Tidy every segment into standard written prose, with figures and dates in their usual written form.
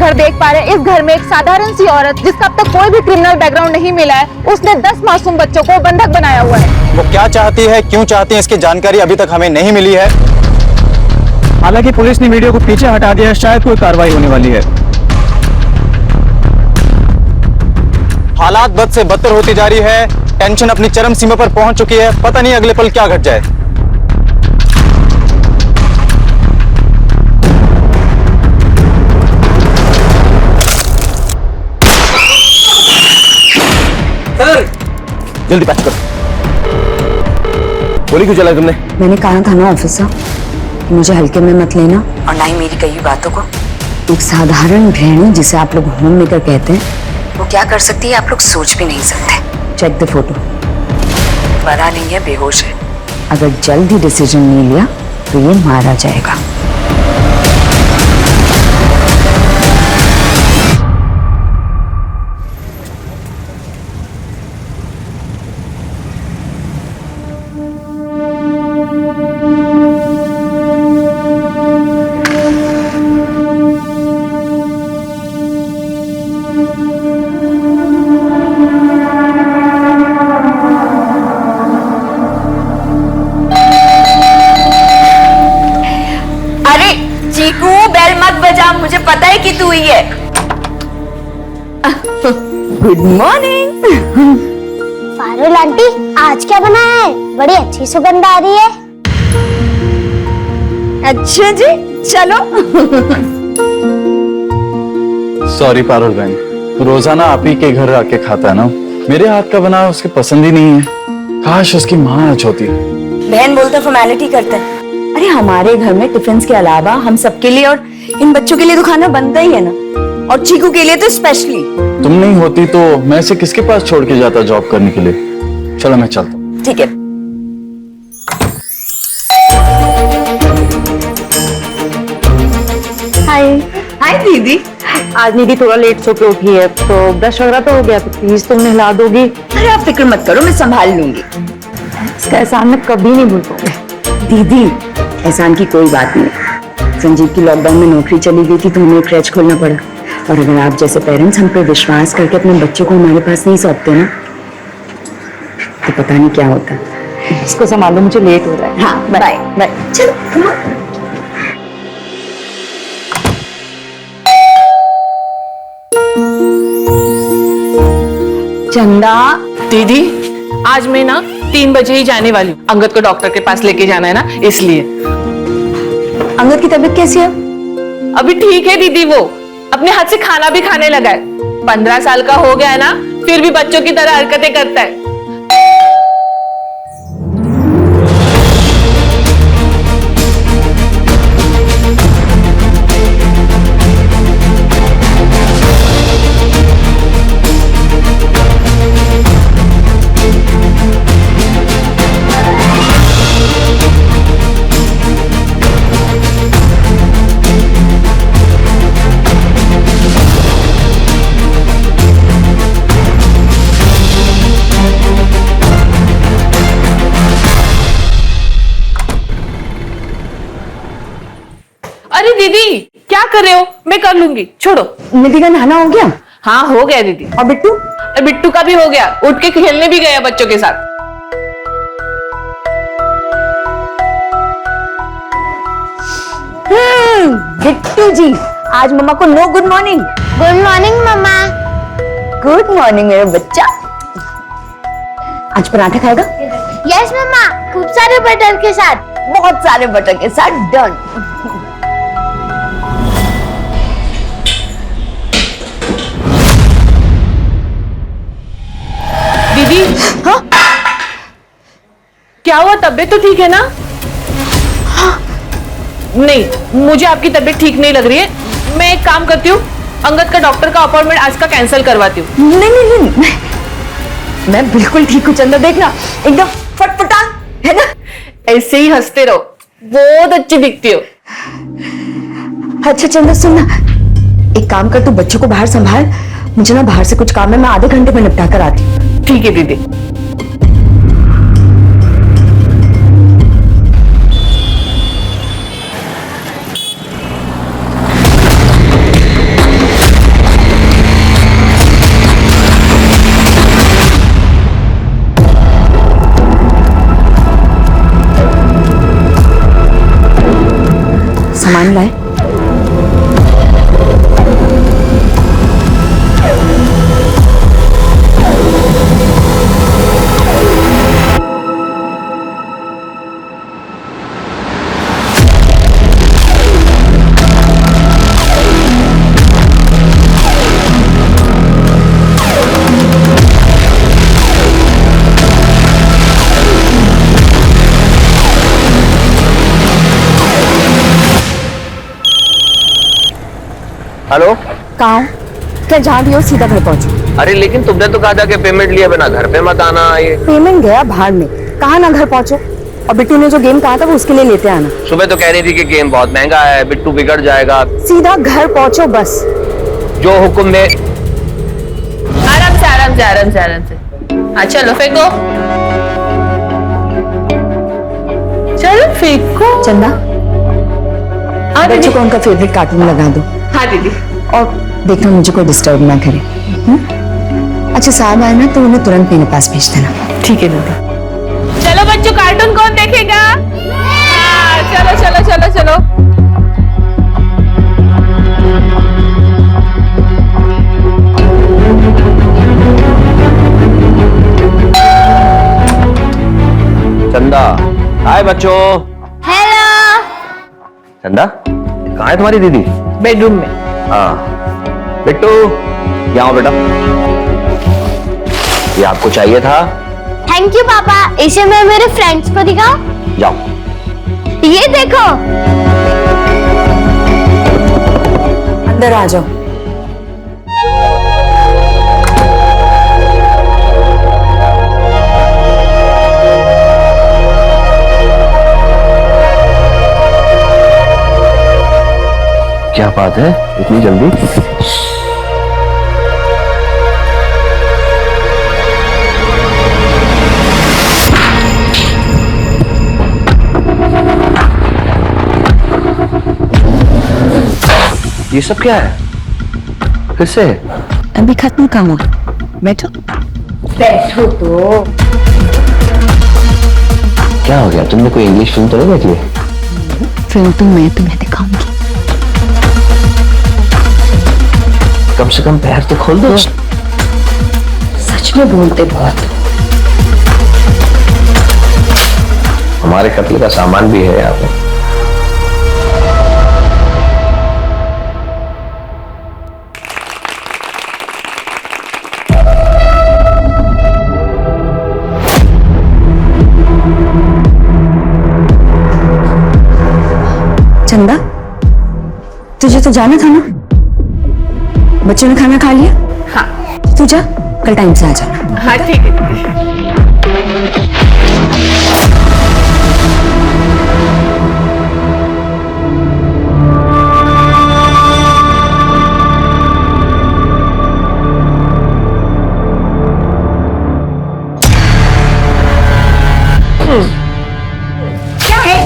घर देख पा रहे हैं, इस घर में एक साधारण सी औरत जिसका अब तक कोई भी क्रिमिनल बैकग्राउंड नहीं मिला है, उसने 10 मासूम बच्चों को बंधक बनाया हुआ है। वो क्या चाहती है, क्यों चाहती है, इसकी जानकारी अभी तक हमें नहीं मिली है। हालांकि पुलिस ने वीडियो को पीछे हटा दिया है, शायद कोई कार्रवाई होने वाली है। हालात बद से बदतर होती जा रही है, टेंशन अपनी चरम सीमा पर पहुंच चुकी है। पता नहीं अगले पल क्या घट जाए। जल्दी पैच करो। गोली क्यों चलाई तुमने? मैंने कहा था ना ऑफिसर कि मुझे हल्के में मत लेना और ना ही मेरी कई बातों को। एक साधारण गृहिणी जिसे आप लोग होम मेकर कहते हैं, वो क्या कर सकती है आप लोग सोच भी नहीं सकते। Check the photo. मरा नहीं है, बेहोश है। अगर जल्द ही डिसीजन नहीं लिया तो ये मारा जाएगा। मुझे पता है कि तू ही है। Good morning. पारुल आंटी, आज क्या बनाया है? बड़ी अच्छी सुगंध आ रही है। अच्छा जी, चलो। सॉरी पारुल बहन, रोजाना आप ही के घर आके खाता है ना, मेरे हाथ का बना उसकी पसंद ही नहीं है। काश उसकी माँ आज होती। बहन बोलते फॉर्मेलिटी करते हैं। अरे हमारे घर में टिफिन के अलावा हम सबके लिए और इन बच्चों के लिए तो खाना बनता ही है ना, और चीकू के लिए तो स्पेशली। तुम नहीं होती तो मैं इसे किसके पास छोड़ के जाता जॉब करने के लिए। चलो मैं चलता हूँ। ठीक है। हाय। हाय दीदी। आज निधि थोड़ा लेट सो के उठी है, तो ब्रश वगैरह तो हो गया, तो प्लीज तुम नहला दोगी? अरे आप फिक्र मत करो, मैं संभाल लूंगी। इसका एहसान मैं कभी नहीं भूल पाऊंगी। दीदी एहसान की कोई बात नहीं। संजीव की लॉकडाउन में नौकरी चली गई थी तो हमें एक क्रैच खोलना पड़ा, और अगर आप जैसे पेरेंट्स हम पे विश्वास करके अपने बच्चों को हमारे पास नहीं सौंपते ना, तो पता नहीं क्या होता। इसको संभालो, मुझे लेट हो रहा है। हाँ बाय बाय। चलो come on। चंदा दीदी, आज मैं ना 3 बजे ही जाने वाली हूँ। अंगद को डॉक्टर के पास लेके जाना है ना, इसलिए। अंगद की तबीयत कैसी है? अभी ठीक है दीदी, वो अपने हाथ से खाना भी खाने लगा है। 15 साल का हो गया है ना, फिर भी बच्चों की तरह हरकतें करता है। अरे दीदी, क्या कर रहे हो? मैं कर लूंगी, छोड़ो। निधि का नहाना हो गया? हाँ हो गया दीदी। और बिट्टू? और बिट्टू का भी हो गया, उठ के खेलने भी गया बच्चों के साथ। बिट्टू जी, आज मम्मा को no good morning. Good morning मम्मा। गुड मॉर्निंग मेरा बच्चा। आज पराठा खाएगा? यस मम्मा, खूब सारे बटर के साथ। बहुत सारे बटर के साथ। डन। दीदी, हाँ? क्या हुआ? तबीयत तो ठीक है ना? हाँ। नहीं, मुझे आपकी तबीयत ठीक नहीं लग रही है। मैं एक काम करती हूँ, अंगद का डॉक्टर का अपॉइंटमेंट आज का कैंसिल करवाती हूँ। नहीं नहीं नहीं, मैं बिल्कुल ठीक हूँ। चंदा देखना, एकदम फटफटान है ना। ऐसे ही हंसते रहो, बहुत अच्छी दिखती हो। अच्छा चंदा सुन ना, एक काम कर, तू बच्चों को बाहर संभाल, मुझे ना बाहर से कुछ काम है, मैं आधे घंटे में निपटा कर आती हूँ। ठीक है दीदी। हेलो। कहाँ हो? क्या जहाँ भी हो सीधा घर पहुँचो। अरे लेकिन तुमने तो कहा था कि पेमेंट लिए बिना घर पे मत आना। ये पेमेंट गया भाड़ में, कहा ना घर पहुँचो। और बिट्टू ने जो गेम कहा था वो उसके लिए लेते आना। सुबह तो कह रही थी कि गेम बहुत महंगा है, बिट्टू बिगड़ जाएगा। सीधा घर पहुँचो बस। जो हुक्म दे। आराम से आराम से आराम से आराम से। हाँ चलो फेंको, चलो फेंको। चंदा, बच्चों को उनका फेवरेट कार्टून लगा दो। हाँ दीदी। और देखना मुझे कोई डिस्टर्ब ना करे। अच्छा साहब आए ना तो उन्हें तुरंत मेरे पास भेज देना। ठीक है दीदी। चलो बच्चों, कार्टून कौन देखेगा? हाँ, चलो चलो चलो चलो। चंदा, हाय बच्चों। हेलो। चंदा, कहाँ है तुम्हारी दीदी? बेडरूम में। हाँ बिट्टू, यहाँ आओ बेटा। ये आपको चाहिए था। थैंक यू पापा, इसे मैं मेरे फ्रेंड्स को दिखाऊं? जाओ। ये देखो। अंदर आ जाओ। क्या बात है, इतनी जल्दी? ये सब क्या है? फिर से? अभी खत्म काम हुआ। बैठो। बैठो तो। क्या हो गया? तुमने कोई इंग्लिश फिल्म तो नहीं देखी है? फिल्म तो मैं तुम्हें दिखाऊंगी। कम से कम पैर तो खोल दो। सच में बोलते बहुत। हमारे कत्ल का सामान भी है यहाँ पे। चंदा, तुझे तो जाना था ना? बच्चों ने खाना खा लिया? हाँ। तू जा, कल टाइम से आ जाना। हाँ ठीक है।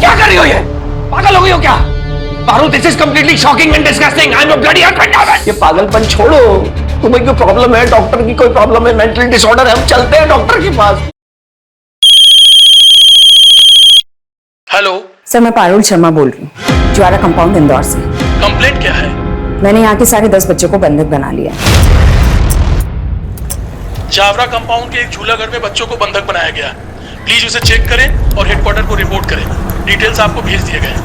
क्या कर रही हो ये? पागल हो गई हो क्या? Parul, this is completely shocking and disgusting. I am a bloody husband. ये पागलपन छोड़ो। तुम्हें कोई प्रॉब्लम है? डॉक्टर की कोई प्रॉब्लम है? मेंटल डिसऑर्डर है? हम चलते हैं डॉक्टर के पास। हेलो सर, मैं पारुल शर्मा बोल रही हूँ, ज्वारा कंपाउंड इंदौर से। कंप्लेंट क्या है? मैंने यहाँ के सारे 10 बच्चों को बंधक बना लिया। जावरा कंपाउंड के एक झूला घर में बच्चों को बंधक बनाया गया। प्लीज उसे चेक करें और हेडक्वार्टर को रिपोर्ट करें। डिटेल्स आपको भेज दिए गए।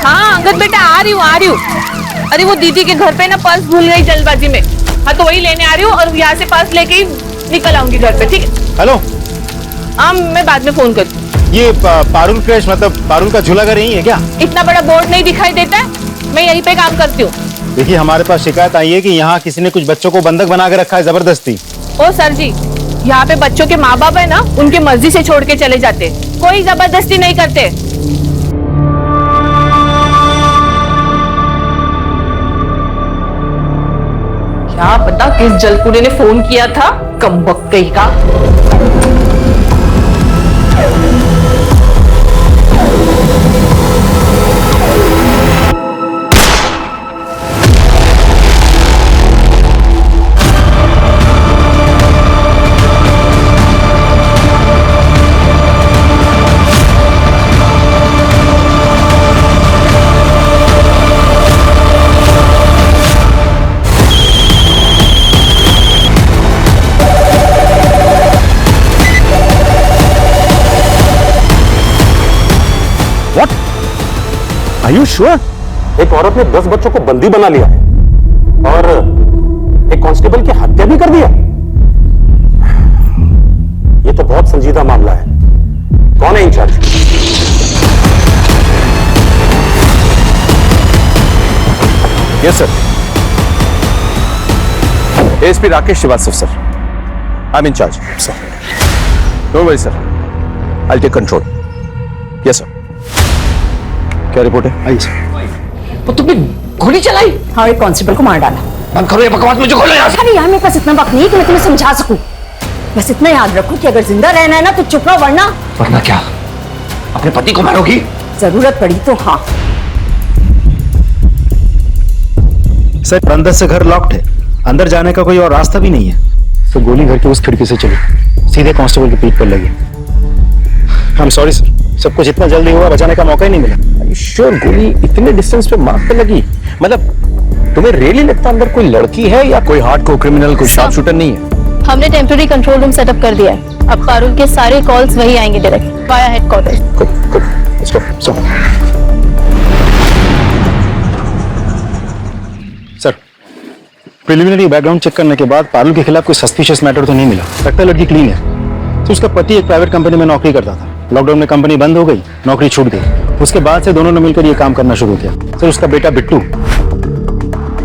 हाँ अंगद बेटा, आ रही हूँ। अरे वो दीदी के घर पे ना पर्स भूल गई जल्दबाजी में। हाँ तो वही लेने आ रही हूँ और यहाँ से पर्स लेके ही निकल आऊंगी घर पे। ठीक है? हेलो। हाँ मैं बाद में फोन करती हूँ। ये पारुल क्रैश मतलब पारुल का झूला घर यही है क्या? इतना बड़ा बोर्ड नहीं दिखाई देता है? मैं यहीं पे काम करती हूँ। देखिए, हमारे पास शिकायत आई है कि यहाँ किसी ने कुछ बच्चों को बंधक बना के रखा है जबरदस्ती। ओ सर जी, यहाँ पे बच्चों के माँ बाप है ना, उनके मर्जी से छोड़ के चले जाते, कोई जबरदस्ती नहीं करते। क्या पता किस जलकुड़े ने फोन किया था, कमबख्त कहीं का। Are you sure? एक औरत ने 10 बच्चों को बंदी बना लिया है और एक कांस्टेबल की हत्या भी कर दिया। ये तो बहुत संजीदा मामला है। कौन है incharge? Yes sir, ASP Rakesh Srivastava sir, I am incharge sir. Don't worry sir, I take control. Yes sir. क्या रिपोर्ट है? आइए सर। वो तुमने गोली चलाई? हाँ, एक कांस्टेबल को मार डाला। बंद करो ये बकवास, मुझे खोलो यहाँ से। अरे यार, मेरे पास इतना वक्त नहीं है कि मैं तुम्हें समझा सकूं। बस इतना याद रखो कि अगर जिंदा रहना है ना तो चुप रहो, वरना क्या अपने पति को मारोगी? जरूरत पड़ी तो हाँ। सर, अंदर से घर लॉक्ड है, अंदर जाने का कोई और रास्ता भी नहीं है। तो गोली घर की उस खिड़की से चली, सीधे कांस्टेबल की पीठ पर लगी। आई एम सॉरी सर, सब कुछ इतना जल्दी हुआ, बचाने का मौका ही नहीं मिला। श्योर गोली इतने डिस्टेंस पे मार्क पे लगी? मतलब तुम्हें रियली लगता अंदर कोई लड़की है या कोई हार्डकोर क्रिमिनल, कोई शार्प शूटर नहीं है? हमने टेम्पररी कंट्रोल रूम सेटअप कर दिया है। अब पारुल के सारे कॉल्स वही आएंगे direct via headquarters. Good, let's go. Sir, preliminary background check करने के बाद पारुल के खिलाफ कोई सस्पिशियस मैटर तो नहीं मिला। लगता है लड़की क्लीन है। तो उसका पति एक प्राइवेट कंपनी में नौकरी करता था। लॉकडाउन में कंपनी बंद हो गई, नौकरी छूट गई। उसके बाद से दोनों ने मिलकर ये काम करना शुरू किया। सर, उसका बेटा बिट्टू,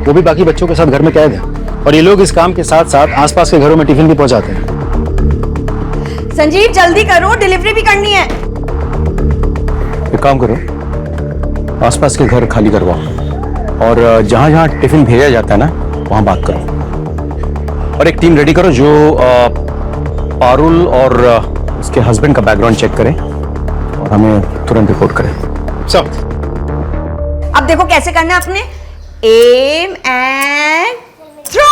वो भी बाकी बच्चों के साथ घर में कैद है। और ये लोग इस काम के साथ साथ आसपास के घरों में टिफिन भी पहुंचाते हैं। संजीव, जल्दी करो, डिलीवरी भी करनी है। एक काम करो, आसपास के घर खाली करवाओ और जहां जहां टिफिन भेजा जाता है ना, वहां बात करो। और एक टीम रेडी करो जो पारुल और उसके हस्बैंड का बैकग्राउंड चेक करें और हमें तुरंत रिपोर्ट करें। सर, अब देखो कैसे करना है आपने। Aim and throw.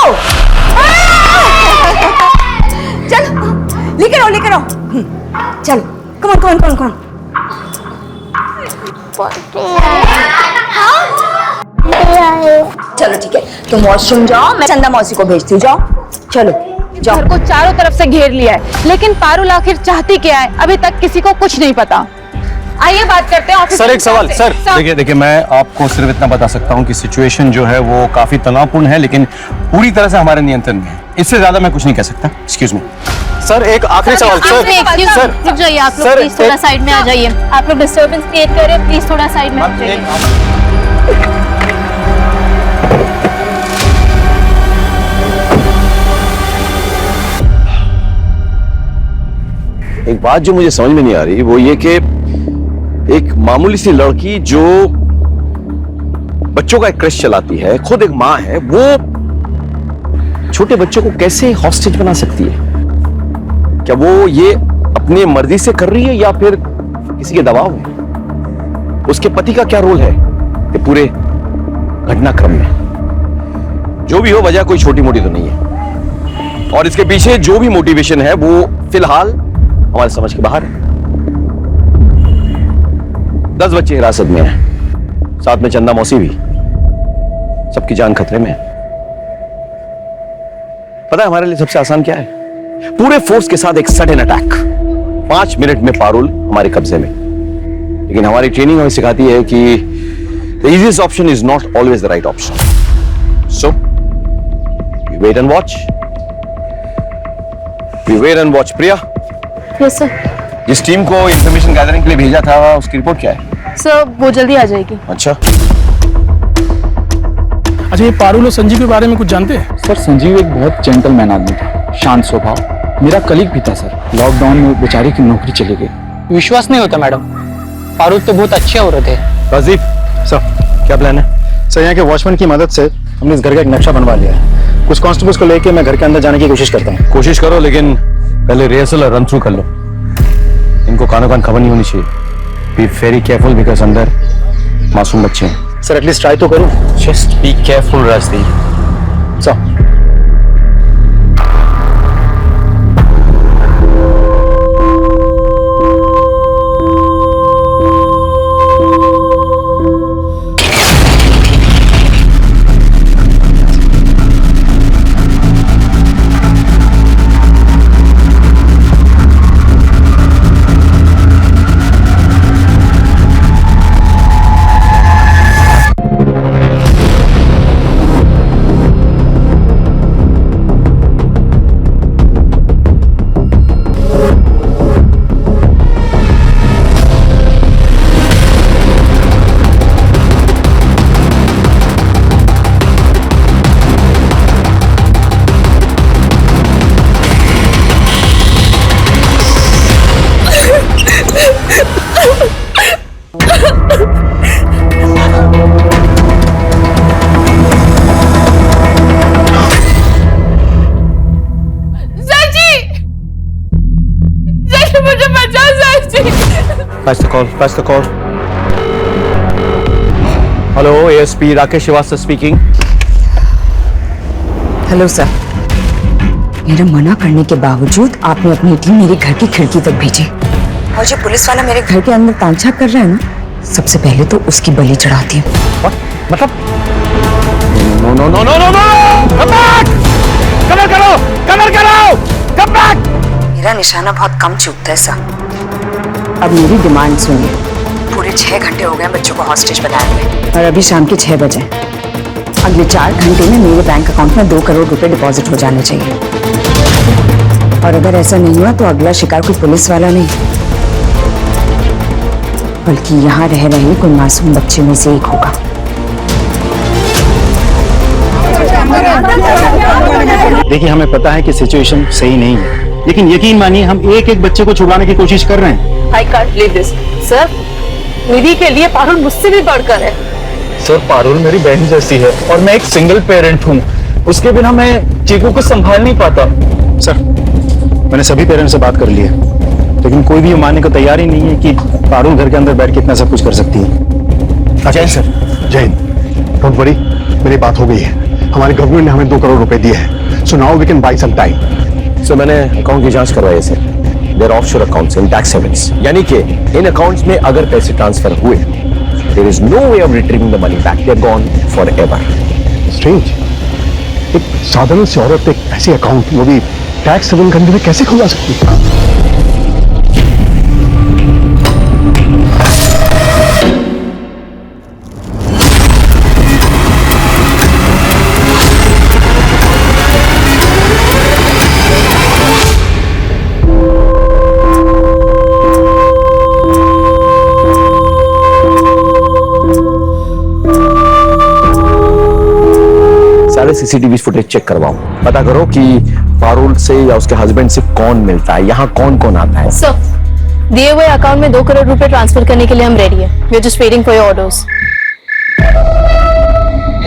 चलो, लेकर आओ, लेकर आओ। चलो, कम ऑन। चलो ठीक है, तुम वॉशरूम जाओ, मैं चंदा मौसी को भेजती हूँ। जाओ, चलो जाओ। घर को चारों तरफ से घेर लिया है, लेकिन पारुल आखिर चाहती क्या है, अभी तक किसी को कुछ नहीं पता। आइए बात करते हैं ऑफिस। सर एक सवाल। सर देखिए, मैं आपको सिर्फ इतना बता सकता हूं कि सिचुएशन जो है वो काफी तनावपूर्ण है, लेकिन पूरी तरह से हमारे नियंत्रण में है। इससे ज्यादा मैं कुछ नहीं कह सकता। एक्सक्यूज मी सर, एक आखिरी सवाल। सर रुक जाइए, आप लोग प्लीज थोड़ा साइड में आ जाइए। आप लोग डिस्टर्बेंस क्रिएट कर रहे हैं, प्लीज थोड़ा साइड में आ जाइए। एक बात जो मुझे समझ में नहीं आ रही वो ये कि एक मामूली सी लड़की जो बच्चों का एक क्रश चलाती है, खुद एक मां है, वो छोटे बच्चों को कैसे हॉस्टेज बना सकती है? क्या वो ये अपनी मर्जी से कर रही है या फिर किसी के दबाव में? उसके पति का क्या रोल है ये पूरे घटनाक्रम में? जो भी हो, वजह कोई छोटी मोटी तो नहीं है और इसके पीछे जो भी मोटिवेशन है वो फिलहाल हमारे समझ के बाहर है। 10 बच्चे हिरासत में हैं, साथ में चंदा मौसी भी। सबकी जान खतरे में है। पता है हमारे लिए सबसे आसान क्या है? पूरे फोर्स के साथ एक सडन अटैक। 5 मिनट में पारुल हमारे कब्जे में। लेकिन हमारी ट्रेनिंग हमें सिखाती है कि the easiest option is not always the right option. So, we wait and watch. We wait and watch. Priya, yes sir. जिस टीम को इंफॉर्मेशन गैदरिंग के लिए भेजा था उसकी रिपोर्ट क्या है? सर वो जल्दी आ जाएगी। अच्छा, ये पारुल और संजीव के बारे में कुछ जानते हैं? सर, संजीव एक बहुत जेंटलमैन आदमी था, शांत स्वभाव। मेरा कलीग भी था सर। लॉकडाउन में बेचारी की नौकरी चली गई। विश्वास नहीं होता मैडम, पारुल तो बहुत अच्छे औरत है। राजीव सर, क्या प्लान है? सर, यहाँ के वॉचमैन की मदद से हमने इस घर का एक नक्शा बनवा लिया है। कुछ कांस्टेबल्स को लेके मैं घर के अंदर जाने की कोशिश करता हूँ। कोशिश करो, लेकिन पहले रिहर्सल और रन थ्रू कर लो। इनको कानों कान खबर नहीं होनी चाहिए। बी वेरी केयरफुल बिकॉज अंदर मासूम बच्चे हैं। सर, एटलीस्ट ट्राई तो करूँ। Just be careful Rajdeep. Sir, Pass the call. Hello, ASP Rakesh Srivastava speaking. Hello sir, मेरा मना करने के बावजूद आपने अपनी टीम मेरे घर की खिड़की तक भेजी और जो पुलिस वाला मेरे घर के अंदर तांछाक कर रहा है ना, सबसे पहले तो उसकी बलि चढ़ाती हूँ। मतलब? No! Come back! Cover करो! Come back! मेरा निशाना बहुत कम चूकता है सर। अब मेरी डिमांड सुनिए। पूरे 6 घंटे हो गए बच्चों को हॉस्टेज बनाए हुए और अभी शाम के 6 बजे। अगले 4 घंटे में मेरे बैंक अकाउंट में 2 करोड़ रुपए डिपॉजिट हो जाने चाहिए। और अगर ऐसा नहीं हुआ तो अगला शिकार कोई पुलिस वाला नहीं, बल्कि यहाँ रह रहे कोई मासूम बच्चे में से एक होगा। देखिए, हमें पता है कि सिचुएशन सही नहीं है, लेकिन यकीन मानिए हम एक एक बच्चे को छुड़ाने की कोशिश कर रहे हैं। I can't believe this sir. Nidhi के लिए पारुल मुझसे भी बढ़कर है। सर, पारुल मेरी बहन जैसी है और मैं एक सिंगल पेरेंट हूँ। उसके बिना मैं चीकू को संभाल नहीं पाता। सर, मैंने सभी पेरेंट्स से बात कर ली है, लेकिन कोई भी ये मानने को तैयार ही नहीं है कि पारुल घर के अंदर बैठ के इतना सब कुछ कर सकती है। जय सर, जय हिंद। डोंट वरी, मेरी बात हो गई है। हमारे गवर्नमेंट ने हमें 2 करोड़ रुपए दिए हैं। So now we can buy some time. सो मैंने अकाउंट की जांच करवाई है sir. Their offshore accounts in tax havens, यानी कि इन अकाउंट्स में अगर पैसे ट्रांसफर हुए, there is no way of retrieving the money back. They are gone forever. Strange, एक साधारण सी औरत एक ऐसे अकाउंट, वो भी टैक्स हेवन कंट्री में, कैसे खुला सकती है? सारे सीसीटीवी फुटेज चेक करवाओ, पता करो कि पारुल से या उसके हस्बैंड से कौन मिलता है, यहाँ कौन कौन आता है। सर, दिए हुए अकाउंट में 2 करोड़ रुपए ट्रांसफर करने के लिए हम रेडी हैं। We are just waiting for your orders.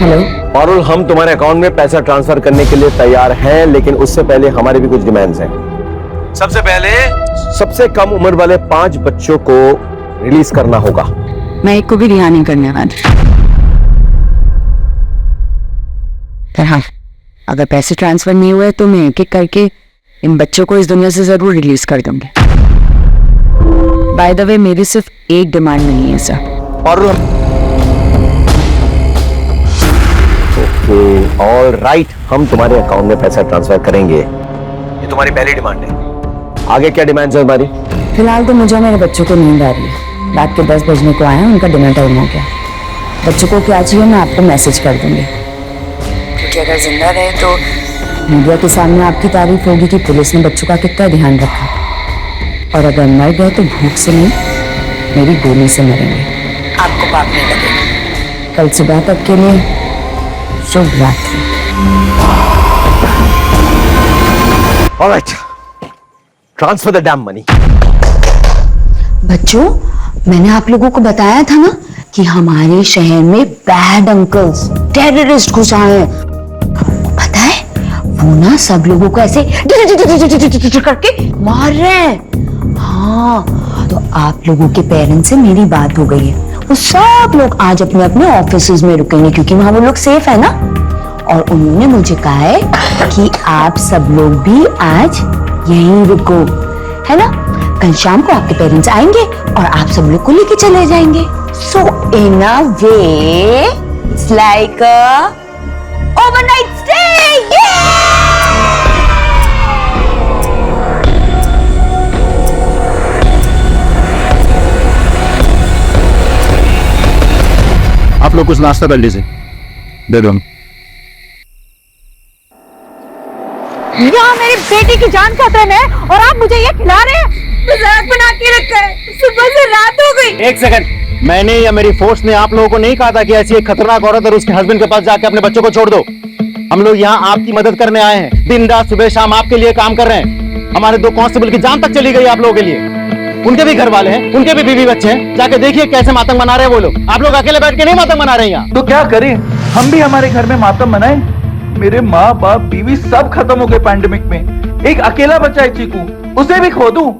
Hello Parul, हम तुम्हारे अकाउंट में पैसा ट्रांसफर करने के लिए तैयार हैं, लेकिन उससे पहले हमारे भी कुछ डिमांड्स हैं। सबसे पहले सबसे कम उम्र वाले 5 बच्चों को रिलीज करना होगा। मैं एक को भी रिहा नहीं करने वाली। पर हाँ, अगर पैसे ट्रांसफर नहीं हुए तो मैं एक एक करके इन बच्चों को इस दुनिया से जरूर रिलीज कर दूंगी। बाय द वे, मेरी सिर्फ एक डिमांड नहीं है sir. Parul, okay, all right, हम तुम्हारे अकाउंट में पैसा ट्रांसफर करेंगे। ये तुम्हारी पहली डिमांड है। आगे क्या डिमांड है तुम्हारी? फिलहाल तो मुझे मेरे बच्चों को नींद आ रही है। रात के 10 बजने को आया, उनका डिनर टाइम हो गया। बच्चों को क्या चाहिए मैं आपको मैसेज कर दूंगी, क्योंकि अगर जिंदा रहे तो मीडिया के सामने आपकी तारीफ होगी कि पुलिस ने बच्चों का कितना ध्यान रखा, और अगर मर गए तो भूख से नहीं, मेरी गोली से मरेंगे। आपको पाप नहीं लगेगा। कल सुबह तक के लिए शुभ रात्रि। Alright, transfer the dam money. बच्चों, मैंने आप लोगों को बताया था ना कि हमारे शहर में बैड अंकल्स, टेररिस्ट घुस आए हैं। पता है, वो ना सब लोगों को ऐसे करके मार रहे हैं। हाँ, तो आप लोगों के पेरेंट्स से मेरी बात हो गई है। वो सब लोग आज अपने अपने ऑफिसेज में रुकेंगे, क्योंकि वहां वो लोग सेफ है ना। और उन्होंने मुझे कहा है कि आप सब लोग भी आज यहीं रुको, है ना। कल शाम को आपके पेरेंट्स आएंगे और आप सब लोग को लेके चले जाएंगे। So in a way, it's like a overnight stay. Yeah! आप लोग कुछ नाश्ता कर लीजिए, दे दो। यहाँ मेरी बेटी की जान खतरा है और आप मुझे ये खिला रहे हैं? मजाक बना के रखा है। सुबह से रात हो गई। एक सेकंड, मैंने या मेरी फोर्स ने आप लोगों को नहीं कहा था कि ऐसी एक खतरनाक औरत और उसके हस्बैंड के पास जाके अपने बच्चों को छोड़ दो। हम लोग यहाँ आपकी मदद करने आए हैं। दिन रात सुबह शाम आपके लिए काम कर रहे हैं। हमारे 2 कांस्टेबल की जान तक चली गई आप लोगों के लिए। उनके भी घर वाले हैं, उनके भी बीवी बच्चे हैं। जाके देखिए कैसे मातम मना रहे हैं वो लोग। आप लोग अकेले बैठ के नहीं मातम मना रहे हैं यहाँ। तो क्या करें, हम भी हमारे घर में मातम मनाएं? मेरे माँ बाप बीवी सब खत्म हो गए पैंडेमिक में। एक अकेला बच्चा है चीकू, उसे भी खो दूं?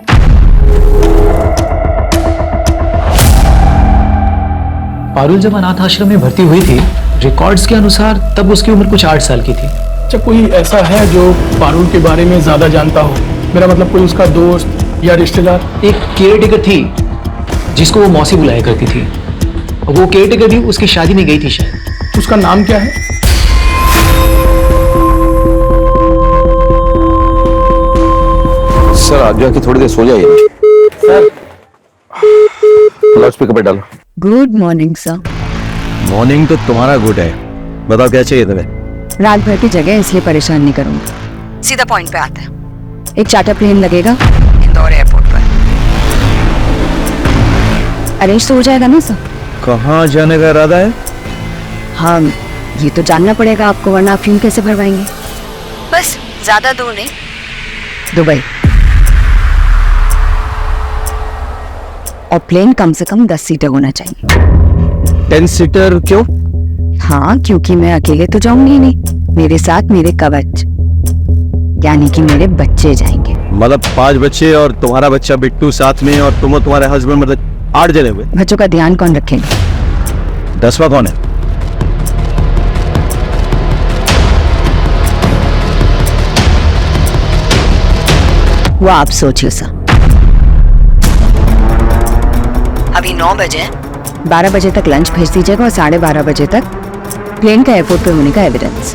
पारुल जब अनाथ आश्रम में भर्ती हुई थी, रिकॉर्ड्स के अनुसार तब उसकी उम्र कुछ 8 साल की थी। अच्छा, कोई ऐसा है जो पारुल के बारे में ज्यादा जानता हो? मेरा मतलब कोई उसका दोस्त या रिश्तेदार? एक केयर टेकर थी जिसको वो मौसी बुलाया करती थी। वो केयर टेकर भी उसकी शादी में गई थी शायद। उसका नाम क्या है? सर आप जाके थोड़ी देर सो जाइए। सर लाउड स्पीकर पे डालो। Good morning sir. मॉर्निंग तो तुम्हारा गुड है, बताओ क्या चाहिए तुम्हें? रात भर की जगह है, इसलिए परेशान नहीं करूंगी। सीधा पॉइंट पे आता है। एक चार्टर प्लेन लगेगा इंदौर एयरपोर्ट पर। अरेंज तो हो जाएगा ना सर? कहाँ जाने का इरादा है? हाँ, ये तो जानना पड़ेगा आपको, वरना आप फिल्म कैसे भरवाएंगे? बस ज्यादा दूर नहीं, दुबई। और प्लेन कम से कम 10 सीटर होना चाहिए। 10 सीटर क्यों? हाँ, क्योंकि मैं अकेले तो जाऊंगी नहीं, मेरे साथ मेरे कवच, यानी कि मेरे बच्चे जाएंगे। मतलब 5 बच्चे और तुम्हारा बच्चा बिट्टू साथ में, और तुम और तुम्हारे हस्बैंड, मतलब 8 जने हुए। बच्चों का ध्यान कौन रखेगा? 10वां कौन है? वो आप सोचिए सर। अभी 9 बजे, 12 बजे तक लंच भेज दीजिएगा और 12:30 बजे तक प्लेन का एयरपोर्ट पे होने का एविडेंस,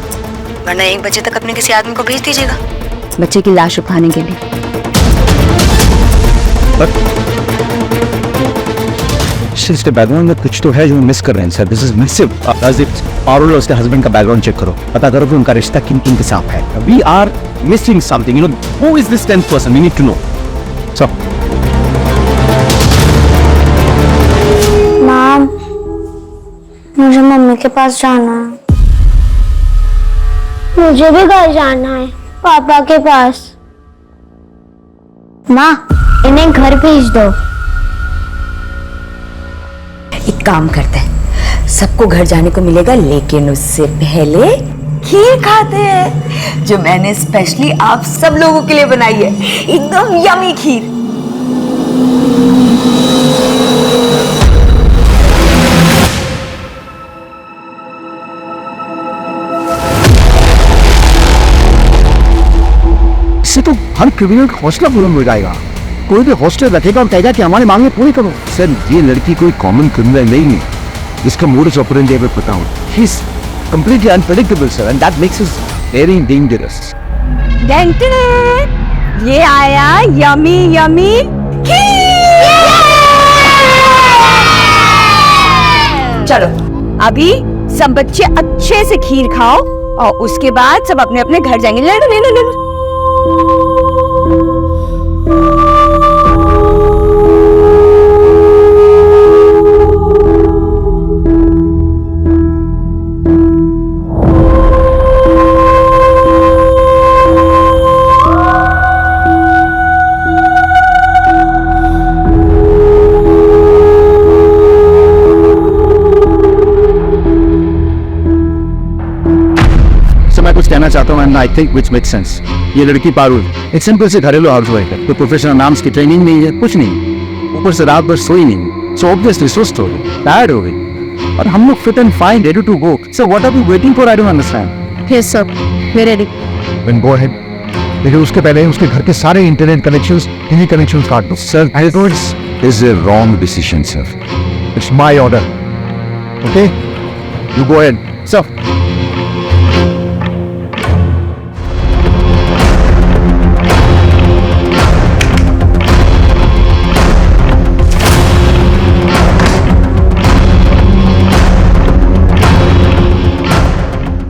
वरना 1 बजे तक अपने किसी आदमी को भेज दीजिएगा बच्चे की लाश उठाने के लिए। इसके बैकग्राउंड में कुछ तो है जो मिस कर रहे हैं sir. This is massive. Parul और उसके हस्बैंड का बैकग्राउंड चेक करो, पता करो कि उनका रिश्ता किन किन के साथ है। We are missing something, you know. Who is this 10th person? We need to know. So ma'am, मुझे मम्मी के पास जाना है। मुझे भी घर जाना है, पापा के पास। माँ, इन्हें घर भेज दो। एक काम करते हैं, सबको घर जाने को मिलेगा, लेकिन उससे पहले खीर खाते हैं जो मैंने स्पेशली आप सब लोगों के लिए बनाई है। एकदम यमी खीर। इससे तो हर क्रिमिनल का हौसला बुलंद हो जाएगा। कोई भी हॉस्टल रखेगा और कहेगा कि हमारी मांगे पूरी करो। सर ये लड़की कोई कॉमन क्रिमिनल नहीं है, इसका मोडस ऑपरेंडी मैं पता हूँ। He is completely unpredictable sir, and that makes him very dangerous. ये आया यमी यमी चलो अभी सब बच्चे अच्छे से खीर खाओ और उसके बाद सब अपने अपने घर जाएंगे। ले लो ले लो ले लो। कहना चाहता हूँ, and I think which makes sense. ये लड़की पारुल एक सिंपल से घरेलू हाउसवाइफ है, कोई प्रोफेशनल नाम्स की ट्रेनिंग नहीं है, कुछ नहीं। ऊपर से रात भर सोई नहीं, सो ऑब्वियसली सुस्त हो गई, टायर्ड हो गई, और हम लोग fit and fine, ready to go. So what are we waiting for? I don't understand. Yes sir, we are ready. Then go ahead, लेकिन उसके पहले उसके घर के सारे इंटरनेट कनेक्शंस, टीवी कनेक्शंस काट दो। Sir this is a wrong decision sir. It's my order, okay? You go ahead sir.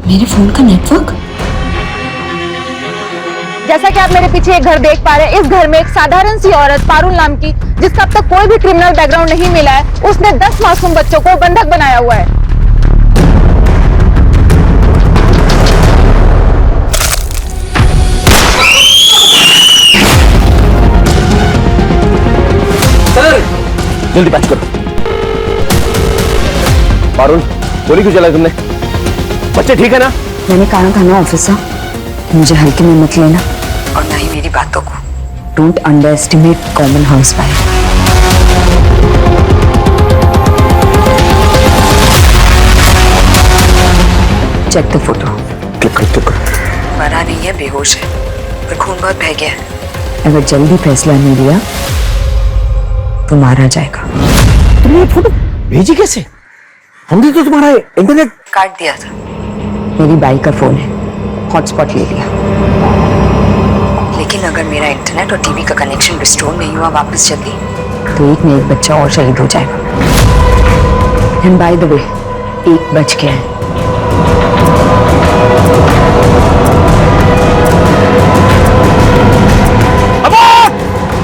मेरे फोन का नेटवर्क। जैसा कि आप मेरे पीछे एक घर देख पा रहे हैं, इस घर में एक साधारण सी औरत पारुल नाम की, जिसका अब तक कोई भी क्रिमिनल बैकग्राउंड नहीं मिला है, उसने 10 मासूम बच्चों को बंधक बनाया हुआ है। सर जल्दी बात करो। पारुल, गोली क्यों चलाई तुमने? बच्चे ठीक है ना? मैंने कहा था ना ऑफिसर, मुझे हल्के में मत लेना, और ना ही मेरी बातों को। Don't underestimate common housewife. Check the photo. Click कर। मरा नहीं है, बेहोश है, पर खून बहुत बह गया है। अगर जल्दी फैसला नहीं लिया तो मारा जाएगा। तुमने ये फोटो भेजी कैसे? हमने तो तुम्हारा इंटरनेट काट दिया था। मेरी बाई का फोन है, हॉटस्पॉट ले लिया। लेकिन अगर मेरा इंटरनेट और टीवी का कनेक्शन रिस्टोर नहीं हुआ वापस जल्दी, तो एक न एक बच्चा और शहीद हो जाएगा। एंड बाय द वे, 1 बज गया है।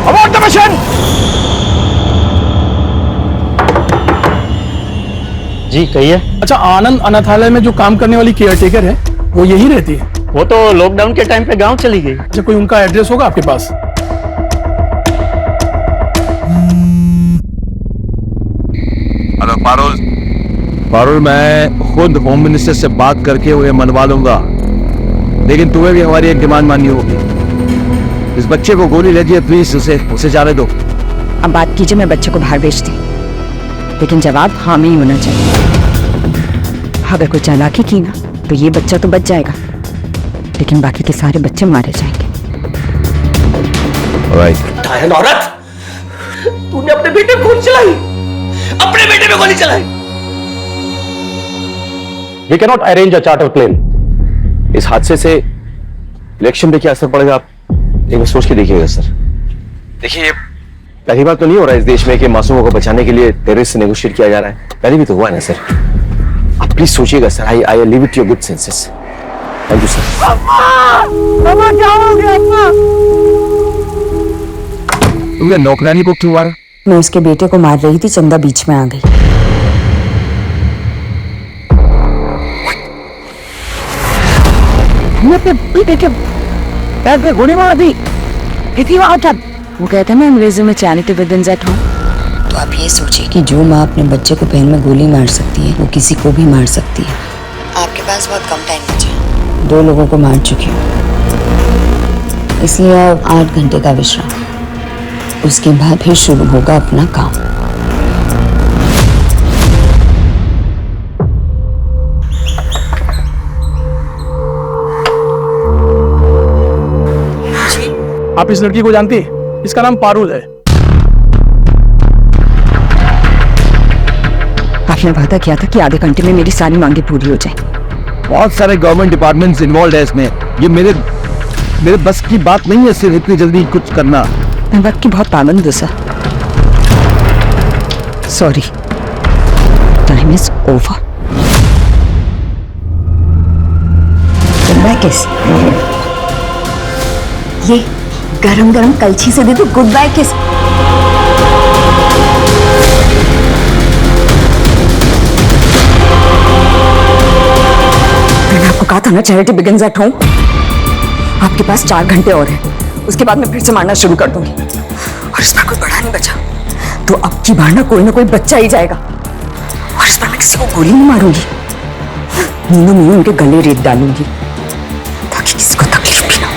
Abort the mission. जी कहिए। अच्छा, आनंद अनाथालय में जो काम करने वाली केयर टेकर है वो यही रहती है? वो तो लॉकडाउन के टाइम पे गांव चली गई। अच्छा, कोई उनका एड्रेस होगा आपके पास? हेलो पारुल, मैं खुद होम मिनिस्टर से बात करके उन्हें मनवा लूंगा, लेकिन तुम्हें भी हमारी एक डिमांड माननी होगी। इस बच्चे को गोली लगी है, प्लीज उसे जाने दो। अब बात कीजिए, मैं बच्चे को बाहर भेज दी, लेकिन जवाब हाँ में ही होना चाहिए। अगर कोई चालाकी की ना तो ये बच्चा तो बच जाएगा, लेकिन बाकी के सारे बच्चे मारे जाएंगे। डायन औरत, तूने अपने बेटे को गोली चलाई, अपने बेटे पे गोली चलाई। We cannot arrange a charter plane. इस हादसे से इलेक्शन पे क्या असर पड़ेगा आप एक बार सोच के देखिएगा सर। देखिए, पहली बार तो नहीं हो रहा है इस देश में कि मासूमों को बचाने के लिए टेररिस्ट से नेगोशिएट किया जा रहा है। पहले भी तो हुआ है ना सर। आप प्लीज सोचिएगा sir. I leave it to your good senses. Thank you sir. अम्मा क्या हो गया अम्मा? तुमने नौकरानी को क्यों मारा? मैं उसके बेटे को मार रही थी, चंदा बीच में आ गई। बेटे के पैर पे गोली मार दी। कितनी बार था? वो कहते हैं ना अंग्रेजी में charity with in at home. तो आप ये सोचिए कि जो माँ अपने बच्चे को पैर में गोली मार सकती है, वो किसी को भी मार सकती है। आपके पास बहुत कम टाइम बचा है। 2 लोगों को मार चुकी हूँ, इसलिए अब 8 घंटे का विश्राम। उसके बाद फिर शुरू होगा अपना काम। आप इस लड़की को जानती है? इसका नाम पारुल है। आपने वादा किया था कि आधे घंटे में मेरी सारी मांगे पूरी हो जाए। बहुत सारे गवर्नमेंट डिपार्टमेंट्स इन्वॉल्व है इसमें। ये मेरे बस की बात नहीं है सिर्फ इतनी जल्दी कुछ करना। मैं वक्त की बहुत पाबंद हूँ sir. Sorry, time is over. किस ये गरम गरम कलछी से दे दो गुड बाय किस। मैंने आपको कहा था ना चैरिटी बिगिंस एट होम। आपके पास 4 घंटे और हैं, उसके बाद मैं फिर से मारना शुरू कर दूंगी। और इस बार कोई बड़ा नहीं बचा तो अब की बार ना कोई बच्चा ही जाएगा। और इस बार मैं किसी को गोली नहीं मारूंगी, नींदों में उनके गले रेत डालूंगी ताकि किसी को तकलीफ भी ना हो।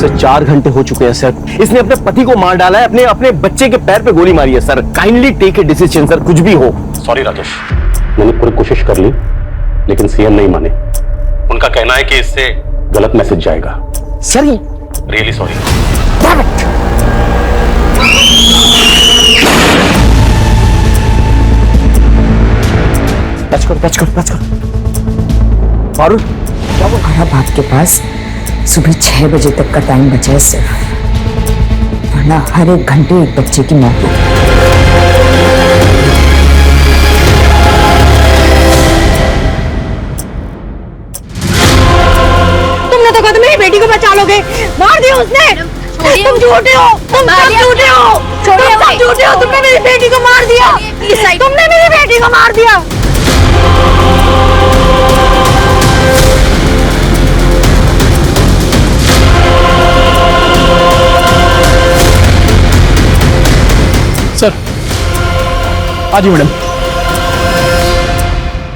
सर 4 घंटे हो चुके हैं सर। इसने अपने पति को मार डाला है, अपने बच्चे के पैर पे गोली मारी है sir. Kindly take a decision sir, कुछ भी हो। सॉरी राजेश, मैंने पूरी कोशिश कर ली लेकिन सीएम नहीं माने। उनका कहना है कि इससे गलत मैसेज जाएगा। Sir really sorry. टच करो। पारुल क्या वो खराब आपके पास सुबह 6 बजे तक का टाइम बचा है सिर्फ, वरना हर 1 घंटे एक बच्चे की मौत होगी। तुमने तो कहा था मेरी बेटी को बचा लोगे, मार दिया उसने। तुम झूठे हो, तुम सब झूठे हो, तुमने मेरी बेटी को मार दिया, तुमने मेरी बेटी को मार दिया। सर हाँ जी मैडम।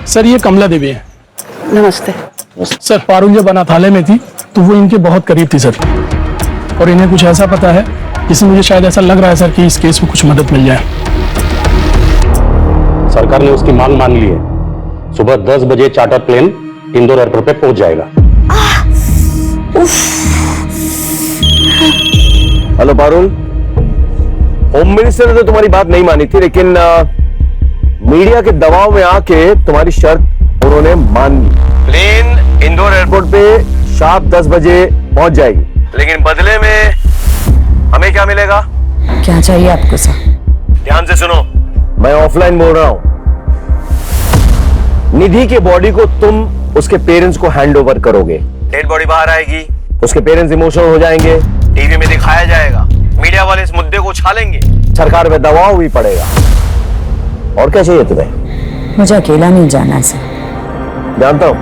सर ये कमला देवी है। नमस्ते। सर पारुल जब अनाथालय में थी तो वो इनके बहुत करीब थी सर, और इन्हें कुछ ऐसा पता है जिससे मुझे शायद ऐसा लग रहा है सर कि इस केस में कुछ मदद मिल जाए। सरकार ने उसकी मांग मान ली है। सुबह 10 बजे चार्टर प्लेन इंदौर एयरपोर्ट पे पहुंच जाएगा। हेलो पारुल, होम मिनिस्टर ने तो तुम्हारी बात नहीं मानी थी, लेकिन मीडिया के दबाव में आके तुम्हारी शर्त उन्होंने मान ली। प्लेन इंदौर एयरपोर्ट पे शाम 10 बजे पहुंच जाएगी, लेकिन बदले में हमें क्या मिलेगा? क्या चाहिए आपको सर? ध्यान से सुनो, मैं ऑफलाइन बोल रहा हूं। निधि के बॉडी को तुम उसके पेरेंट्स को हैंड ओवर करोगे। डेड बॉडी बाहर आएगी, उसके पेरेंट्स इमोशनल हो जाएंगे, टीवी में दिखाया जाएगा, मीडिया वाले इस मुद्दे को उछालेंगे, सरकार पे दबाव भी पड़ेगा। और क्या चाहिए तुम्हें? मुझे अकेला नहीं जाना है सर। जानता हूं,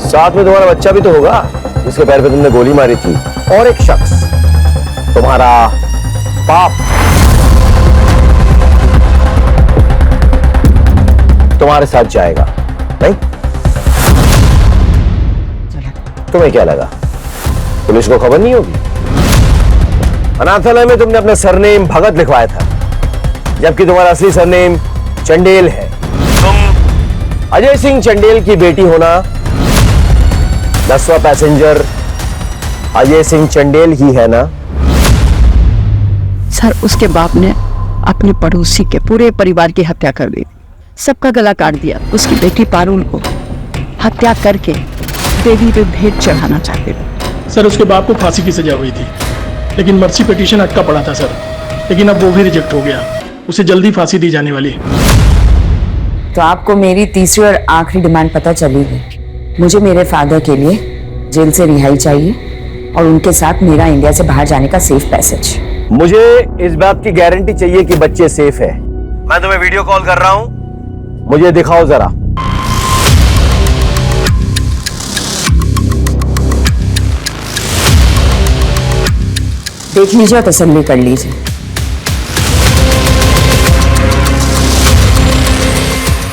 साथ में तुम्हारा बच्चा भी तो होगा जिसके पैर पे तुमने गोली मारी थी, और एक शख्स तुम्हारा बाप तुम्हारे साथ जाएगा। नहीं, तुम्हें क्या लगा पुलिस को खबर नहीं होगी? अनाथालय में तुमने अपना सरनेम भगत लिखवाया था, जबकि तुम्हारा असली सरनेम चंडेल है। तुम अजय सिंह चंडेल की बेटी होना, 10वां पैसेंजर अजय सिंह चंडेल ही है ना? सर, उसके बाप ने अपने पड़ोसी के पूरे परिवार की हत्या कर दी, सबका गला काट दिया। उसकी बेटी पारुल को हत्या करके देवी पे भेंट चढ़ाना चाहते थे। सर, उसके बाप को फांसी की सजा हुई थी, लेकिन मर्सी पिटीशन अटका पड़ा था सर, लेकिन अब वो भी रिजेक्ट हो गया। उसे जल्दी फांसी दी जाने वाली है। तो आपको मेरी तीसरी और आखिरी डिमांड पता चली है। मुझे मेरे फादर के लिए जेल से रिहाई चाहिए और उनके साथ मेरा इंडिया से बाहर जाने का सेफ पैसेज। मुझे इस बात की गारंटी चाहिए कि बच्चे सेफ है। मैं तुम्हें वीडियो कॉल कर रहा हूं, मुझे दिखाओ जरा। देख लीजिए और तसल्ली कर लीजिए।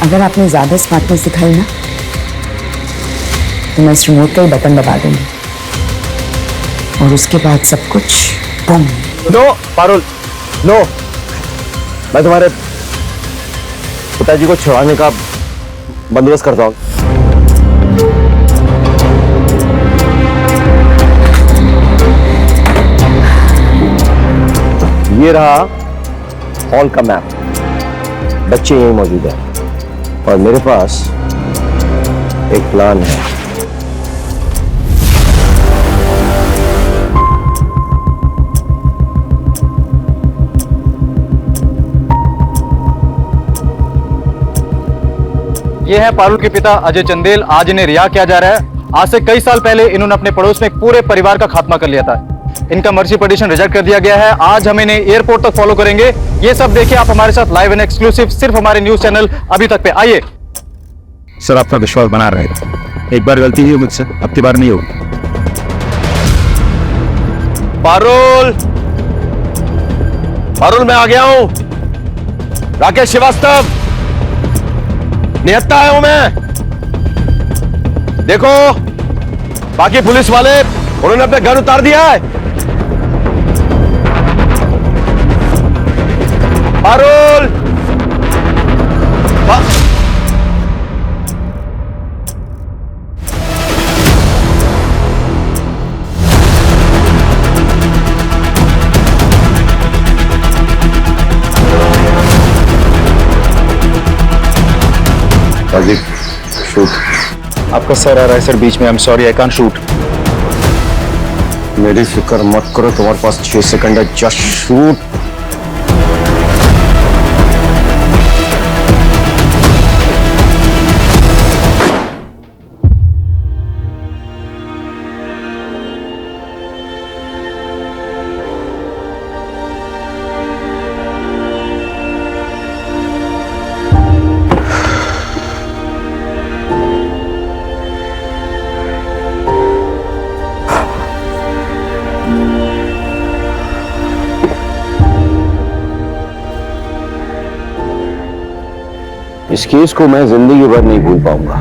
अगर आपने ज्यादा स्मार्टनेस दिखाई ना, तो मैं इस रिमोट का ही बटन दबा दूंगी और उसके बाद सब कुछ बम। No Parul, no. मैं तुम्हारे पिताजी को छुड़ाने का बंदोबस्त करता हूं। ये रहा हॉल का मैप। बच्चे यहीं मौजूद है और मेरे पास एक प्लान है। ये है पारुल के पिता अजय चंदेल। आज इन्हें रिहा किया जा रहा है। आज से कई साल पहले इन्होंने अपने पड़ोस में एक पूरे परिवार का खात्मा कर लिया था। इनका मर्सी पिटीशन रिजेक्ट कर दिया गया है। आज हम इन्हें एयरपोर्ट तक फॉलो करेंगे। ये सब देखिए आप हमारे साथ लाइव एंड एक्सक्लूसिव सिर्फ हमारे न्यूज चैनल अभी तक पे। आइए। सर, आपका विश्वास बना रहेगा। एक बार गलती हुई मुझसे, अब की बार नहीं होगी। पारुल, पारुल मैं आ गया हूं। राकेश श्रीवास्तव, निहत्था आया हूं मैं। देखो, बाकी पुलिस वाले उन्होंने अपने घर उतार दिया है। पारुल, शूट। आपका सर आ रहा है सर बीच में। I am sorry, I can't shoot. मेरी फिक्र मत करो, तुम्हारे पास 6 सेकंड है। Just shoot. इस केस को मैं जिंदगी भर नहीं भूल पाऊंगा।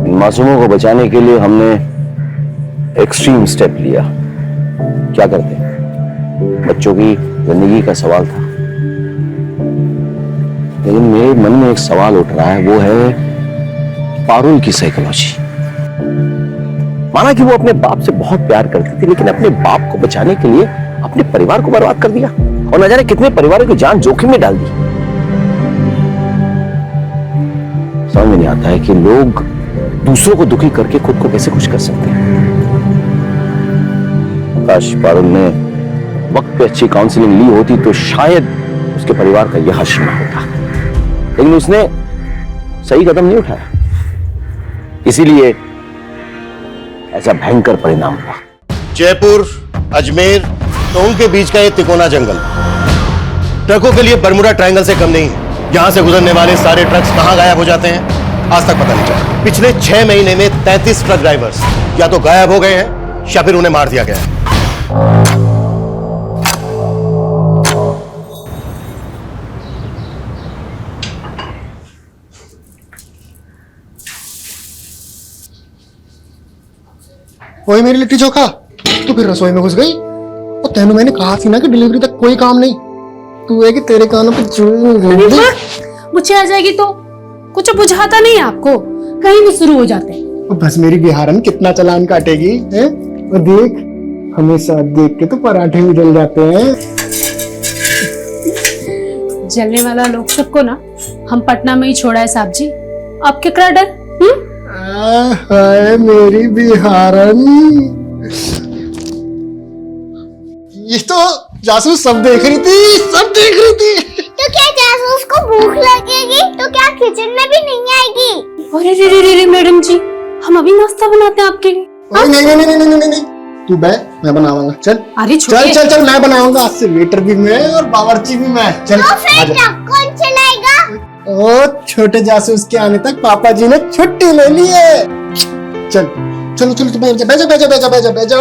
इन मासूमों को बचाने के लिए हमने एक्सट्रीम स्टेप लिया। क्या करते, बच्चों की जिंदगी का सवाल था। लेकिन मेरे मन में एक सवाल उठ रहा है, वो है पारुल की साइकोलॉजी। माना कि वो अपने बाप से बहुत प्यार करती थी, लेकिन अपने बाप को बचाने के लिए अपने परिवार को बर्बाद कर दिया और न जाने कितने परिवारों की जान जोखिम में डाल दी। समझ में नहीं आता है कि लोग दूसरों को दुखी करके खुद को कैसे खुश कर सकते हैं। काश पारुल ने वक्त पे अच्छी काउंसलिंग ली होती तो शायद उसके परिवार का यह हश्र न होता, लेकिन उसने सही कदम नहीं उठाया, इसीलिए ऐसा भयंकर परिणाम हुआ। जयपुर, अजमेर, टोंक के बीच का ये तिकोना जंगल ट्रकों के लिए बरमुडा ट्रायंगल से कम नहीं है। यहां से गुजरने वाले सारे ट्रक्स कहां गायब हो जाते हैं आज तक पता नहीं चला। पिछले 6 महीने में 33 ट्रक ड्राइवर्स या तो गायब हो गए हैं या फिर उन्हें मार दिया गया है। वही मेरी लिट्टी चोखा, तू फिर रसोई में घुस गई। और तेनू मैंने कहा थी ना कि डिलीवरी तक कोई काम नहीं, तू है कि तेरे कानों पे मुझे आ जाएगी तो कुछ बुझाता नहीं है आपको, कहीं भी शुरू हो जाते हैं। बस मेरी बिहारन कितना चालान काटेगी है? और देख, हमेशा देख के तो पराठे भी जल जाते हैं। जलने वाला लोग सबको ना हम पटना में ही छोड़ा है साहब जी, आप क्या डर? हाय मेरी बिहारन, ये तो जासूस सब देख रही थी, सब देख रही थी। तो क्या जासूस को भूख लगेगी तो क्या किचन में भी नहीं आएगी? अरे रे रे रे मैडम जी, हम अभी नाश्ता बनाते हैं आपके लिए। नहीं नहीं नहीं नहीं नहीं, तू बैठ, मैं बनाऊंगा। चल अरे चल चल चल, मैं बनाऊंगा। आज से वेटर भी मैं और बावर्ची भी मैं। चल तो फिर ट्रक कौन चलाएगा? ओ छोटे जासूस के आने तक पापा जी ने छुट्टी ले ली है। चल चलो चलो, तू बैठ जा बैठ जा बैठ जा बैठ जा बैठ जा बैठ जा।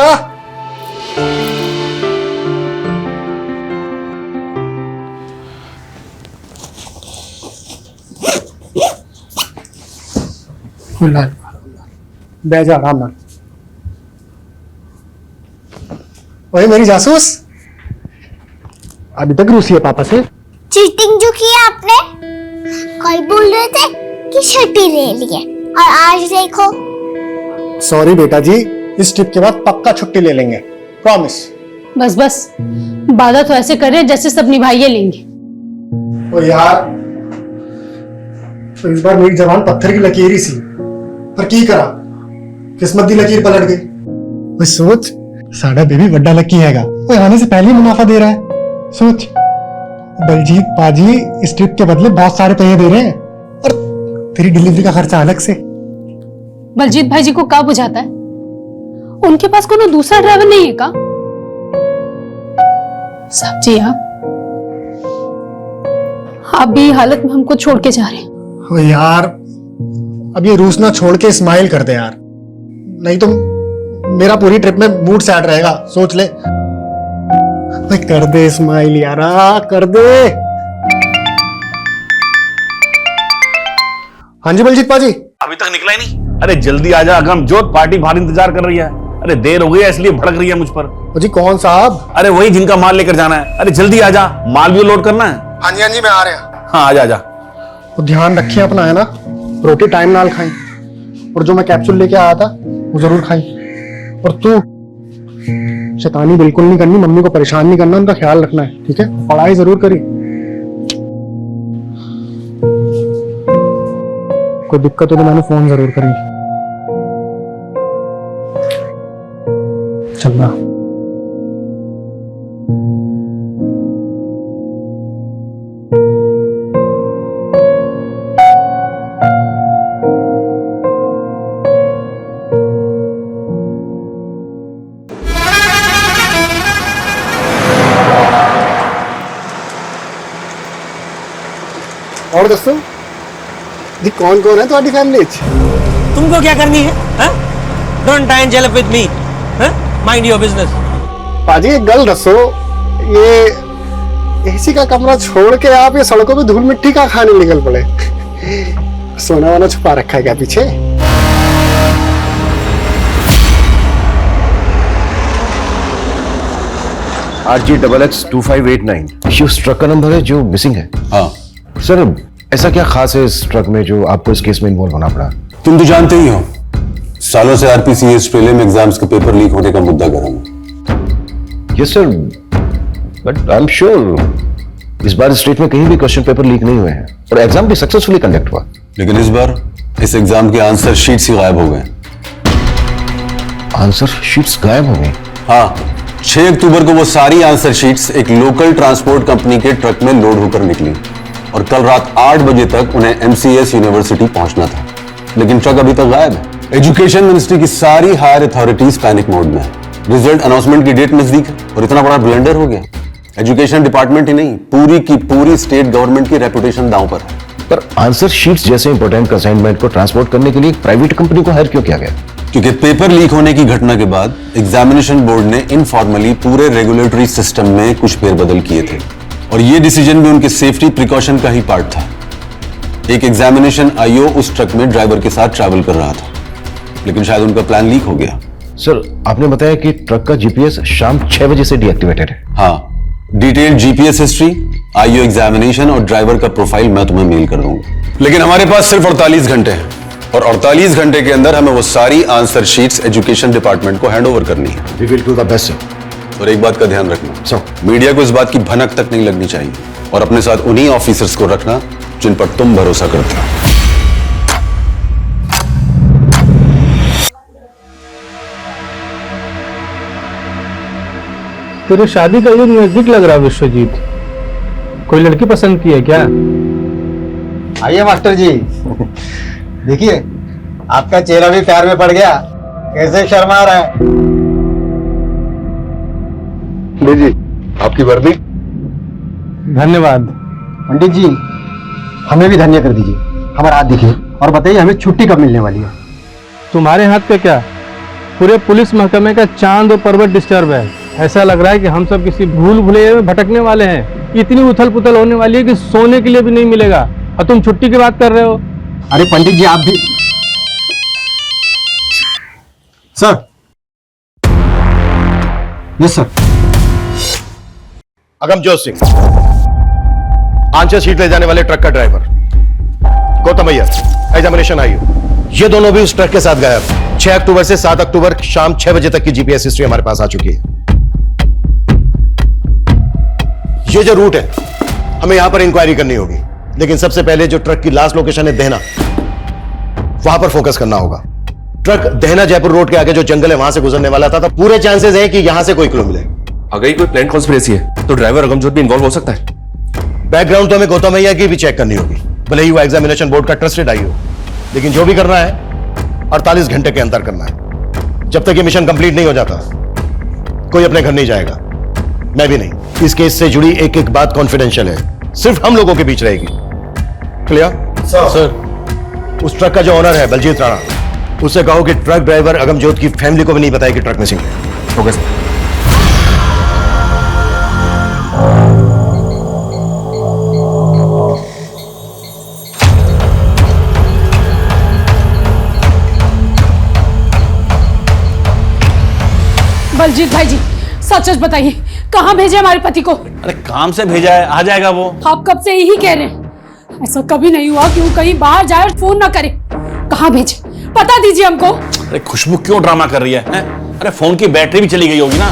बैठ जा आराम से। ओए मेरी जासूस, अभी तक रूसी है पापा से? चीटिंग जो की है आपने, कल बोल रहे थे कि छुट्टी ले ली है और आज देखो। सॉरी बेटा जी, इस ट्रिप के बाद पक्का छुट्टी ले लेंगे, प्रॉमिस। बस बस, वादा तो ऐसे कर रहे हैं जैसे सब निभाइए लेंगे। ओ यार, तो इस बार मेरी जबान पत्थर की लकीर ही सी, पर की करा, किस्मत दी लकीर पलट गई। ओए सोच, साड़ा बेबी बड्डा लकी हैगा, वो आने से पहले ही मुनाफा दे रहा है। सोच, बलजीत पाजी इस ट्रिप के बदले बहुत सारे पैसे दे रहे हैं और तेरी डिलीवरी का खर्चा अलग से। बलजीत भाई जी को क्या बुझाता है? उनके पास कोनो दूसरा ड्राइवर नहीं है का? साहब जी आप भी हालत में हमको छोड़ के जा रहे हैं। ओ यार, अब ये रूस ना छोड़ के स्माइल कर दे यार, नहीं तो मेरा पूरी ट्रिप में मूड सैड रहेगा। सोच ले, कर दे स्माइल यारा, कर दे। हाँ जी बलजीत पाजी। अभी तक निकला ही नहीं? अरे जल्दी आजा अगमजोत, पार्टी बाहर इंतजार कर रही है। अरे देर हो गई है इसलिए भड़क रही है मुझ पर। जी कौन साहब? अरे वही जिनका माल लेकर जाना है। अरे जल्दी आजा, माल भी लोड करना है। हाँ जी मैं आ रहा हूँ। हाँ आजा आजा। तो ध्यान रखिए अपना, है ना, रोटी टाइम नाल खाई और जो मैं कैप्सूल लेके आया था वो जरूर खाई। और तू शैतानी बिल्कुल नहीं करनी, मम्मी को परेशान नहीं करना, उनका ख्याल रखना है, ठीक है? पढ़ाई जरूर करी। कोई दिक्कत हो तो मैंने फोन जरूर करी। चलना। और दोस्तों जी, कौन कौन है तुम्हारी फैमिली? तुमको क्या करनी है? Don't tangle with me, mind your business. पाजी एक गल दसो, ये एसी का कमरा छोड़ के आप ये सड़कों पे धूल मिट्टी का खाने निकल पड़े? सोना वाना छुपा रखा है क्या पीछे? RG XX 2589 शिव ट्रक का नंबर है जो मिसिंग है। हाँ सर, ऐसा क्या खास है इस ट्रक में जो आपको इस केस में इन्वॉल्व होना पड़ा? तुम तो जानते ही हो, सालों से आरपीसीएस प्रीलिम एग्जाम्स के पेपर लीक होने का मुद्दा गर्म है। Yes sir, but I am sure इस बार स्टेट में कहीं भी क्वेश्चन पेपर लीक नहीं हुए हैं और एग्जाम भी सक्सेसफुली कंडक्ट हुआ। लेकिन इस बार इस एग्जाम के आंसर शीट्स ही गायब हो गए। आंसर शीट्स गायब हो गई? हाँ, 6 अक्टूबर को वो सारी आंसर शीट्स एक लोकल ट्रांसपोर्ट कंपनी के ट्रक में लोड होकर निकली और कल रात 8 बजे तक उन्हें एमसीएस यूनिवर्सिटी पहुंचना था, लेकिन ट्रक अभी तक गायब है। एजुकेशन मिनिस्ट्री की सारी हायर अथॉरिटीज पैनिक मोड में है। रिजल्ट अनाउंसमेंट की डेट नजदीक है और इतना बड़ा ब्लंडर हो गया। एजुकेशन डिपार्टमेंट ही नहीं, पूरी की पूरी स्टेट गवर्नमेंट की रेपुटेशन दांव पर है। पर आंसर शीट्स जैसे इंपॉर्टेंट असाइनमेंट को ट्रांसपोर्ट करने के लिए एक प्राइवेट कंपनी को हायर क्यों किया गया? क्योंकि पेपर लीक होने की घटना के बाद एग्जामिनेशन बोर्ड ने इनफॉर्मली पूरे रेगुलेटरी सिस्टम में कुछ फेरबदल किए थे और ये डिसीजन भी उनके सेफ्टी प्रिकॉशन का ही पार्ट था। एक एग्जामिनेशन आईओ उस ट्रक में ड्राइवर के साथ ट्रैवल कर रहा था, लेकिन शायद उनका प्लान लीक हो गया। सर, आपने बताया कि ट्रक का जीपीएस शाम 6 बजे से डीएक्टिवेटेड है। हाँ, detailed GPS history, IO examination और ड्राइवर का प्रोफाइल मैं तुम्हें मेल कर दूंगा। लेकिन हमारे पास सिर्फ 48 घंटे हैं और 48 घंटे के अंदर हमें वो सारी आंसर शीट्स एजुकेशन डिपार्टमेंट को हैंड ओवर करनी है। We will do the best, sir. और एक बात का ध्यान रखना, मीडिया को इस बात की भनक तक नहीं लगनी चाहिए और अपने साथ उन्हीं ऑफिसर्स को रखना जिन पर तुम भरोसा करते हो। तेरे शादी का युग नजदीक लग रहा है विश्वजीत। कोई लड़की पसंद की है क्या? आइए मास्टर जी, देखिए आपका चेहरा भी प्यार में पड़ गया। कैसे शर्मा रहा है? जी, आपकी वर्दी। धन्यवाद। पंडित जी, हमें भी धन्य कर दीजिए। हमारा हाथ दिखिए और बताइए हमें छुट्टी कब मिलने वाली है? तुम्हारे हाथ का क्या, पूरे पुलिस महकमे का चांद और पर्वत डिस्टर्ब है। ऐसा लग रहा है कि हम सब किसी भूल भुलैया में भटकने वाले हैं। इतनी उथल पुथल होने वाली है कि सोने के लिए भी नहीं मिलेगा और तुम छुट्टी की बात कर रहे हो। अरे पंडित जी, आप भी। Sir. Yes sir. Agamjot Singh, answer sheet ले जाने वाले ट्रक का driver. Gautam Iyer, examination IO, ये दोनों भी उस ट्रक के साथ गायब। 6 अक्टूबर से 7 अक्टूबर शाम 6 बजे तक की जीपीएस हिस्ट्री हमारे पास आ चुकी है। ये जो रूट है, हमें यहां पर इंक्वायरी करनी होगी, लेकिन सबसे पहले जो ट्रक की लास्ट लोकेशन है देहना, वहां पर फोकस करना होगा। ट्रक देहना जयपुर रोड के आगे जो जंगल है वहां से गुजरने वाला था, तो पूरे चांसेस हैं कि यहां से कोई क्लू मिले। अगर कोई प्लान कॉन्स्पिरेसी है तो ड्राइवर अगमजोत भी इन्वॉल्व हो सकता है। बैकग्राउंड तो हमें गौतम अय्यर की भी चेक करनी होगी, भले ही वो एग्जामिनेशन बोर्ड का ट्रस्टेड आई हो, लेकिन जो भी करना है 48 घंटे के अंदर करना है। जब तक ये मिशन कंप्लीट नहीं हो जाता कोई अपने घर नहीं जाएगा, मैं भी नहीं। इस केस से जुड़ी एक एक बात कॉन्फिडेंशियल है, सिर्फ हम लोगों के बीच रहेगी। क्लियर? सर, उस ट्रक का जो ओनर है बलजीत राणा, उससे कहो कि ट्रक ड्राइवर अगमजोत की फैमिली को भी नहीं बताए कि ट्रक मिसिंग है। Okay sir. बलजीत भाई जी, सच सच बताइए, कहाँ भेजे हमारे पति को? अरे काम से भेजा है, आ जाएगा वो। आप कब से यही कह रहे हैं? ऐसा कभी नहीं हुआ कि वो कहीं बाहर जाए और फोन ना करे। कहाँ भेजे, पता दीजिए हमको। अरे खुशबू क्यों ड्रामा कर रही है? अरे फोन की बैटरी भी चली गई होगी ना।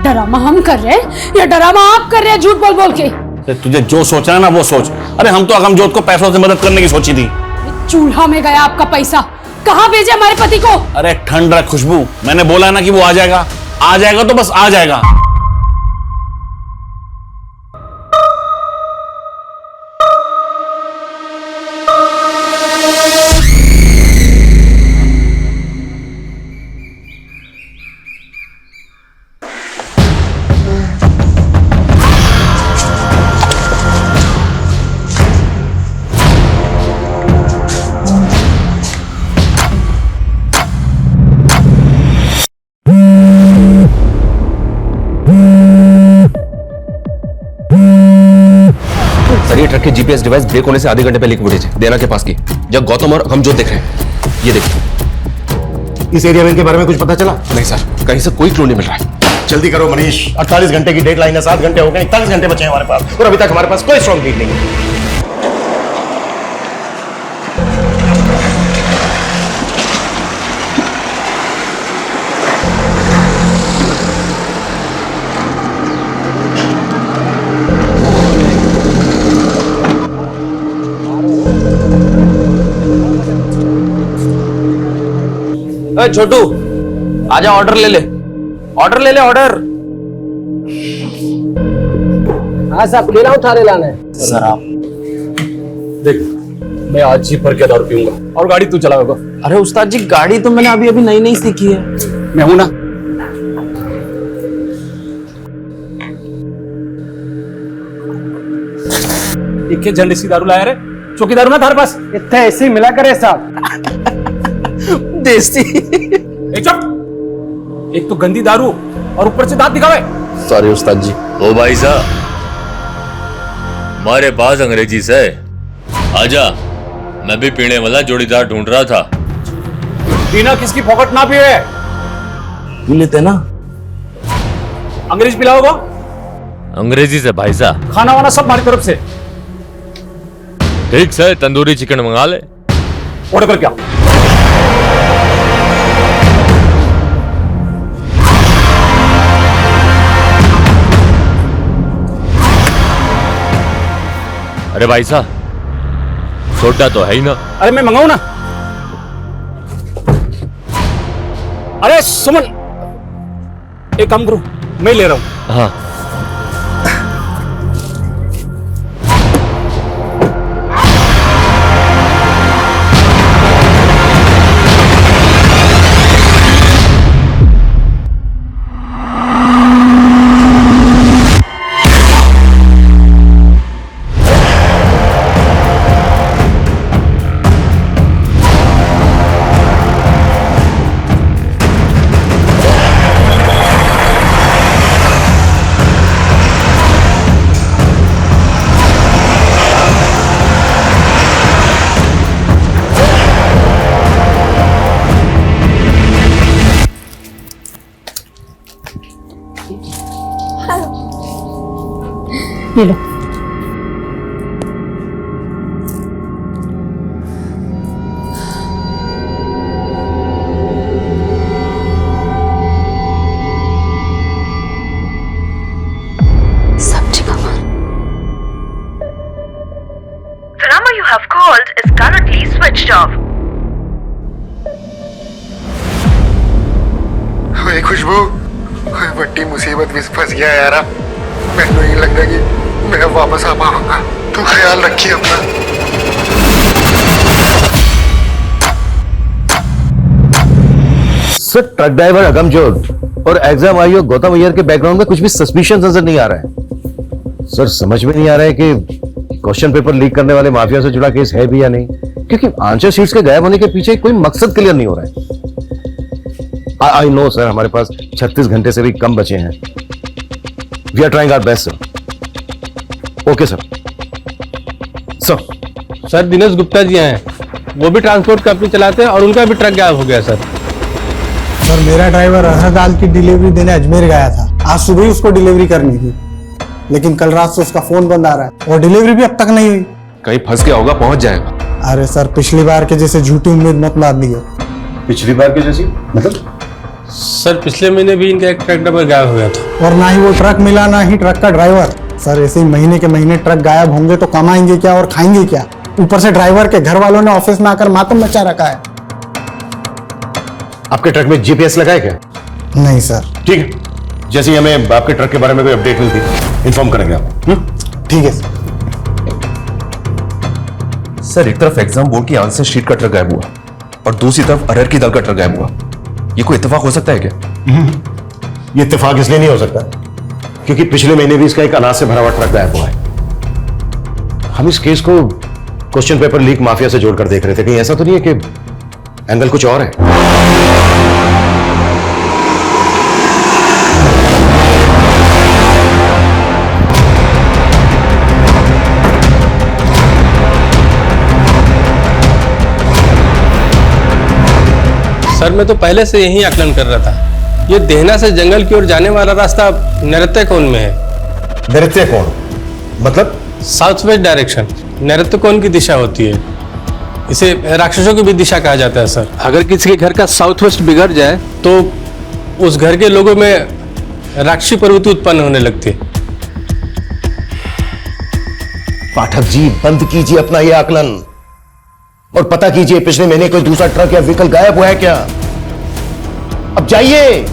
ड्रामा हम कर रहे हैं या ड्रामा आप कर रहे हैं झूठ बोल बोल के? अरे तुझे जो सोचना है ना वो सोच। अरे हम तो अगमजोत को पैसों से मदद करने की सोची थी। चूल्हा में गया आपका पैसा। कहाँ भेजे हमारे पति को? अरे ठंड रख खुशबू, मैंने बोला ना कि वो आ जाएगा। आ जाएगा तो बस आ जाएगा। ट्रक के जीपीएस डिवाइस ब्रेक होने से आधे घंटे पहले की फुटेज है देना के पास की, जब गौतम और अगमजोत देख रहे हैं। ये देखिए। इस एरिया में इनके बारे में कुछ पता चला? नहीं सर, कहीं से कोई क्लू नहीं मिल रहा है। जल्दी करो मनीष, 48 घंटे की डेडलाइन है, 7 घंटे हो गए, 41 घंटे बचे हैं हमारे पास और अभी तक हमारे पास कोई स्ट्रॉन्ग लीड नहीं है। छोटू आजा, ऑर्डर ले ले, ऑर्डर ले ले, ऑर्डर। हाँ साहब, लेना उठाने लाना है सर आप देख, मैं आज ही भर के दारू पीऊंगा और गाड़ी तू चलाओगा। अरे उस्ताद जी, गाड़ी तो मैंने अभी अभी नई सीखी है। मैं हूं ना। एक झंडे सी दारू लाया रे, चौकी दारू ना थारे पास इतने ऐसे ही मिला करे साहब। देसी। चुप, एक तो गंदी दारू और ऊपर से दांत दिखावे। सॉरी उस्ताद जी। ओ भाई साहब, हमारे पास अंग्रेजी से आजा, मैं भी पीने वाला जोड़ीदार ढूंढ रहा था। पीना किसकी फोकट ना पिए, पी लेते ना। अंग्रेज पिलाओगा? अंग्रेजी से भाई साहब। खाना वाना सब हमारी तरफ से। ठीक से तंदूरी चिकन मंगा ले। ऑर्डर कर क्या? अरे भाई साहब, सोडा तो है ही ना। अरे मैं मंगाऊं ना। अरे सुमन, एक काम करो, मैं ले रहा हूं। हाँ ये लो। सब्जी का माल। The number you have called is currently switched off. ओए खुशबू, ओए बड़ी मुसीबत में फंस गया यारा। मैं नहीं लगता कि मैं वापस आ पाऊंगा। तू ख्याल रखिए अपना। सर, ट्रक ड्राइवर अगमजोत और एग्जाम आईओ गौतम अय्यर के बैकग्राउंड में कुछ भी सस्पिशन नजर नहीं आ रहा है। सर, समझ में नहीं आ रहा है कि क्वेश्चन पेपर लीक करने वाले माफिया से जुड़ा केस है भी या नहीं, क्योंकि आंसर शीट्स के गायब होने के पीछे कोई मकसद क्लियर नहीं हो रहा है। आई नो सर, हमारे पास 36 घंटे से भी कम बचे हैं। We are trying our best sir. Okay sir. Sir Dinesh Gupta ji हैं, वो भी ट्रांसपोर्ट कंपनी चलाते हैं और उनका भी ट्रक गायब हो गया सर। सर, मेरा ड्राइवर अरहर दाल की डिलीवरी देने अजमेर गया था। आज सुबह ही उसको डिलीवरी करनी थी, लेकिन कल रात से उसका फोन बंद आ रहा है और डिलीवरी भी अब तक नहीं हुई। कहीं फंस गया होगा, पहुंच जाएगा। अरे सर, पिछली बार के जैसे झूठी उम्मीद मत लादिए। पिछली बार के जैसी मतलब? सर पिछले महीने भी इनका एक ट्रक ड्राइवर गायब हो गया था। और ना ही वो ट्रक मिला, ना ही ट्रक का ड्राइवर। सर, ऐसे ही महीने के महीने ट्रक गायब होंगे तो कमाएंगे क्या और खाएंगे क्या? ऊपर से ड्राइवर के घर वालों ने ऑफिस में आकर मातम मचा रखा है। आपके ट्रक में जीपीएस लगा है क्या? नहीं सर। ठीक है, जैसे ही हमें आपके ट्रक के बारे में कोई अपडेट मिलती इन्फॉर्म करेंगे आप। ठीक है सर। सर, एक तरफ एग्जाम बोर्ड की आंसर शीट का ट्रक गायब हुआ और दूसरी तरफ अरहर की दाल का ट्रक गायब हुआ। ये कोई इत्तेफाक हो सकता है क्या? ये इत्तेफाक इसलिए नहीं हो सकता क्योंकि पिछले महीने भी इसका एक अनाज से भरा हुआ ट्रक गायब हुआ है। हम इस केस को क्वेश्चन पेपर लीक माफिया से जोड़कर देख रहे थे। कहीं ऐसा तो नहीं है कि एंगल कुछ और है? सर मैं तो पहले से यही आकलन कर रहा था। ये देहना से जंगल की ओर जाने वाला रास्ता नृत्यकोण में है। नृत्यकोण मतलब? साउथ वेस्ट डायरेक्शन नृत्यकोण की दिशा होती है। इसे राक्षसों की भी दिशा कहा जाता है सर। अगर किसी के घर का साउथ वेस्ट बिगड़ जाए तो उस घर के लोगों में राक्षसी प्रवृत्ति उत्पन्न होने लगती है। पाठक जी, बंद कीजिए अपना ये आकलन। और पता कीजिए पिछले महीने कोई दूसरा ट्रक या व्हीकल गायब हुआ है क्या। अब जाइए।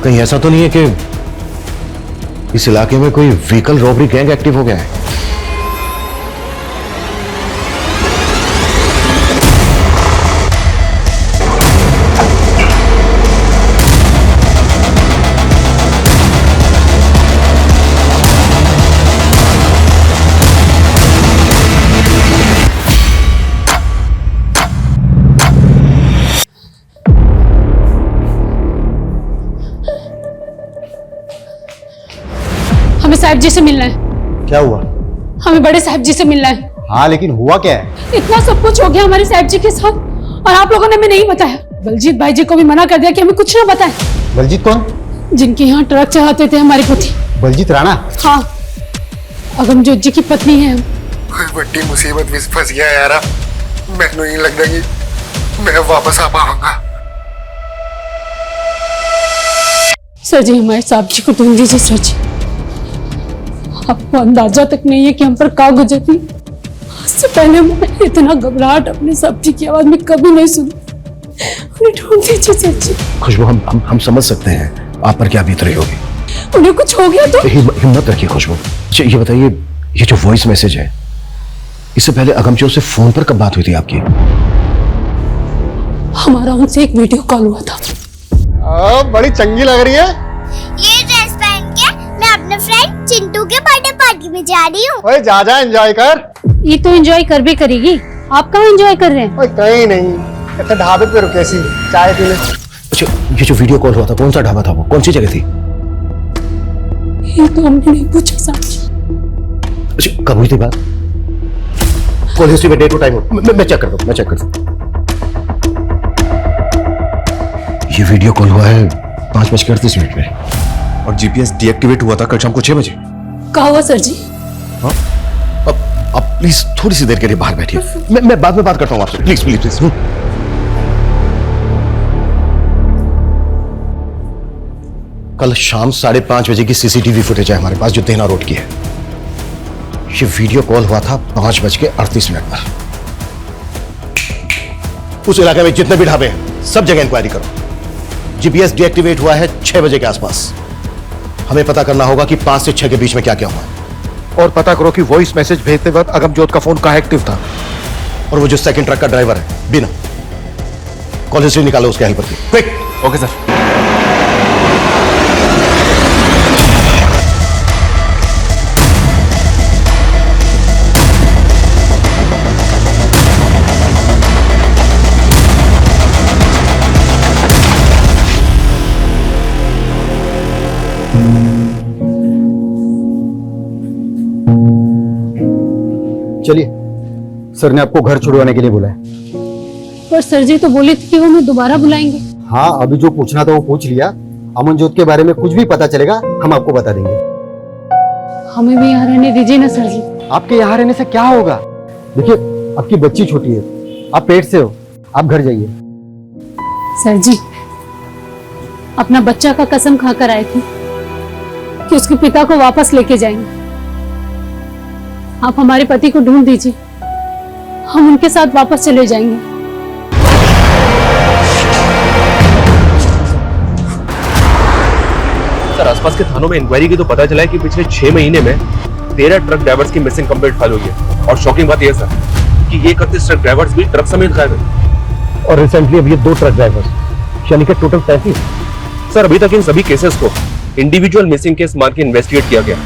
कहीं ऐसा तो नहीं है कि इस इलाके में कोई व्हीकल रॉबरी गैंग एक्टिव हो गया है। हमें साहब जी से मिलना है। क्या हुआ? हमें बड़े साहब जी से मिलना है। हाँ लेकिन हुआ क्या है? इतना सब कुछ हो गया हमारे साहब जी के साथ और आप लोगों ने हमें नहीं बताया। बलजीत भाई जी को भी मना कर दिया कि हमें कुछ ना बताएं। बलजीत कौन? जिनके यहाँ ट्रक चलाते थे हमारे पति। बलजीत राणा? हाँ, अगमजोत जी की पत्नी है हम। बड़ी मुसीबत में फंस गया यार। मैंने नहीं लगता कि मैं वापस आ पाऊंगा। सर जी हमारे साहब जी को ढूंढ दीजिए सर जी। आपको अंदाजा तक नहीं है कि हम पर का गुजरती। इससे पहले मैं इतना घबराहट अपने साहब जी की आवाज में कभी नहीं सुनी। उन्हें ढूंढ दीजिए सर जी। खुशबू, हम समझ सकते हैं आप पर क्या बीत रही होगी। उन्हें कुछ हो गया तो हिम्मत रखिए खुशबू। अच्छा ये बताइए, ये जो वॉइस मैसेज है, इससे पहले अगमजोत से फोन पर कब बात हुई थी आपकी? हमारा उनसे एक वीडियो कॉल हुआ था। बड़ी चंगी लग रही है। ये ड्रेस पहन के मैं अपने फ्रेंड चिंटू के बर्थडे पार्टी में जा रही हूँ। ओए जा एंजॉय कर। ये तो एंजॉय कर भी करेगी। आप कहाँ एंजॉय कर रहे हैं? ओए कहीं नहीं, ऐसे ढाबे पे रुके सी चाय पीने। अच्छा ये जो वीडियो कॉल हुआ था, कौन सा ढाबा था वो, कौन सी जगह थी? ये तो हमने नहीं पूछा साहब जी। अच्छा कब हुई थी बात? कॉल हिस्ट्री में डेट और टाइम मैं चेक करता हूँ। ये वीडियो कॉल हुआ है 5:38 में और जीपीएस डीएक्टिवेट हुआ था कल शाम को 6 बजे। कहा हुआ सर जी? हाँ? अब प्लीज थोड़ी सी देर के लिए बाहर बैठिए, मैं बाद में बात करता हूँ आपसे। प्लीज। कल शाम 5:30 बजे की सीसीटीवी फुटेज है हमारे पास जो देना रोड की है। ये वीडियो कॉल हुआ था 5:38 पर। उस इलाके में जितने भी ढाबे हैं सब जगह इंक्वायरी करो। जीपीएस डीएक्टिवेट हुआ है 6 बजे के आसपास। हमें पता करना होगा कि 5 से 6 के बीच में क्या क्या हुआ और पता करो कि वॉइस मैसेज भेजते वक्त अगमजोत का फोन कहां एक्टिव था और वो जो सेकंड ट्रक का ड्राइवर है बिना। कॉल हिस्ट्री निकालो उसके हेल्पर की। क्विक। Okay sir. चलिए, सर ने आपको घर छुड़वाने के लिए बुलाया। पर सर जी तो बोले थे कि वो हमें दोबारा बुलाएंगे। हाँ अभी जो पूछना था वो पूछ लिया। अमनजोत के बारे में कुछ भी पता चलेगा हम आपको बता देंगे। हमें भी यहाँ रहने दीजिए ना सर जी। आपके यहाँ रहने से क्या होगा? देखिए आपकी बच्ची छोटी है, आप पेट से हो, आप घर जाइए। सर जी अपना बच्चा का कसम खाकर आए थे कि उसके पिता को वापस लेके जाएंगे। आप हमारे पति को ढूंढ दीजिए, हम उनके साथ वापस चले जाएंगे। सर आसपास के थानों में इंक्वायरी की तो पता चला है कि पिछले 6 महीने में 13 ट्रक ड्राइवर्स की मिसिंग कंप्लेंट फाइल हुई है। और शॉकिंग बात यह सर कि ये 31 ट्रक ड्राइवर्स भी ट्रक समेत गायब है। और रिसेंटली अभी 2 ट्रक ड्राइवर्स, यानी कि टोटल 33। सर अभी तक इन सभी केसेस को इंडिविजुअल मिसिंग केस मार के इन्वेस्टिगेट किया गया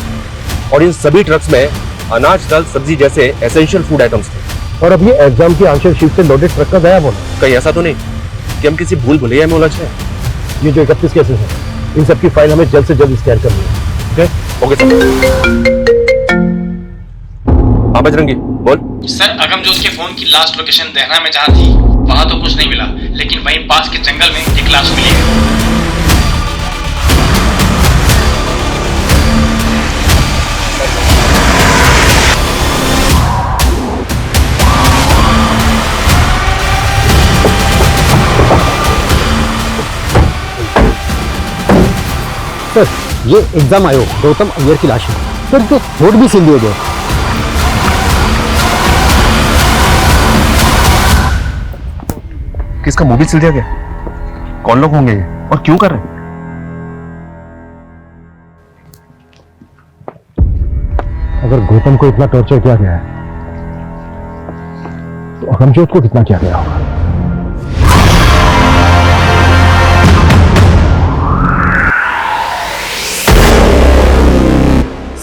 और इन सभी ट्रक्स में अनाज, दाल, सब्जी जैसे एसेंशियल फूड आइटम्स थे। और अब ये एग्जाम की आंसर शीट से लोडेड ट्रक का गायब होना। कहीं ऐसा तो नहीं कि हम किसी भूल भुलैया में उलझ गए? ये जो 31 केसेस हैं इन सबकी फाइल हमें जल्द से जल्द स्कैन करनी है। Okay sir. हाँ बजरंगी बोल। सर अगमजोत के फोन की लास्ट लोकेशन देहरा में जहाँ थी वहाँ तो कुछ नहीं मिला, लेकिन वहीं पास के जंगल में एक लाश मिली है। सर ये एग्जाम आयोग गौतम अय्यर की लाश है। सर तो रोड भी सिल दिए गए। किसका मूवी सिल दिया गया? कौन लोग होंगे ये और क्यों कर रहे हैं? अगर गौतम को इतना टॉर्चर किया गया है तो अगमजोत को कितना किया गया होगा?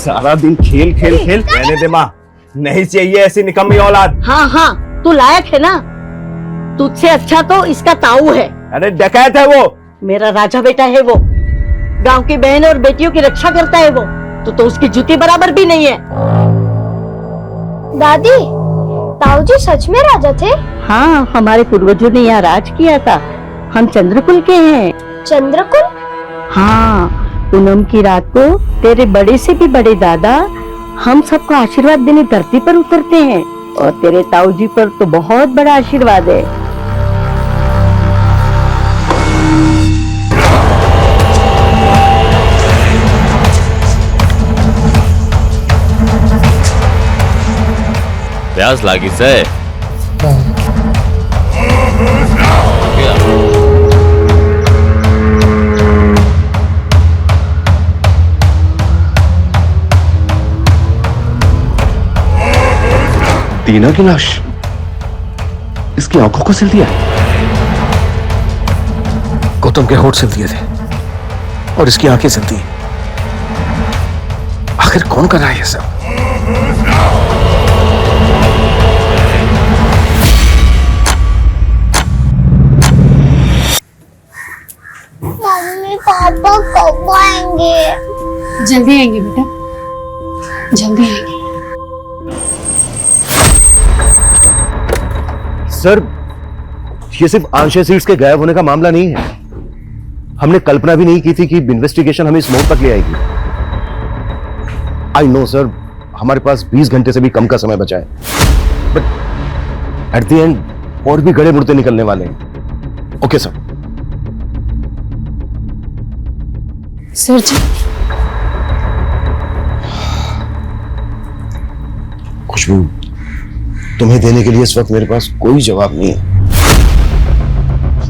सारा दिन खेल खेल खेल। रहने दे माँ, नहीं चाहिए ऐसी निकम्मी औलाद। हाँ हाँ, तू लायक है ना। तुझसे अच्छा तो इसका ताऊ है। अरे डकैत है वो। मेरा राजा बेटा है वो। गांव की बहन और बेटियों की रक्षा करता है वो। तो उसकी जूती बराबर भी नहीं है। दादी, ताऊ जी सच में राजा थे? हाँ, हमारे पूर्वजों ने यहाँ राज किया था। हम चंद्रकुल के हैं। चंद्रकुल? हाँ, पूनम की रात को तेरे बड़े से भी बड़े दादा हम सबको आशीर्वाद देने धरती पर उतरते हैं। और तेरे ताऊ जी पर तो बहुत बड़ा आशीर्वाद है। प्यास लागी से टीना की लाश इसकी आंखों को सिल दिया। गौतम के होठ सिल दिए थे और इसकी आंखें सिल दी। आखिर कौन कर रहा है ये सब? मम्मी पापा कब आएंगे? जल्दी आएंगे बेटा, जल्दी आएंगे। सर, ये सिर्फ आंशिक सीट्स के गायब होने का मामला नहीं है। हमने कल्पना भी नहीं की थी कि इन्वेस्टिगेशन हमें इस मोड़ तक ले आएगी। आई नो सर, हमारे पास 20 घंटे से भी कम का समय बचा है, बट एट द एंड और भी गड़े मुड़ते निकलने वाले हैं। Okay sir. सर जी, खुशबू, तुम्हें देने के लिए इस वक्त मेरे पास कोई जवाब नहीं है।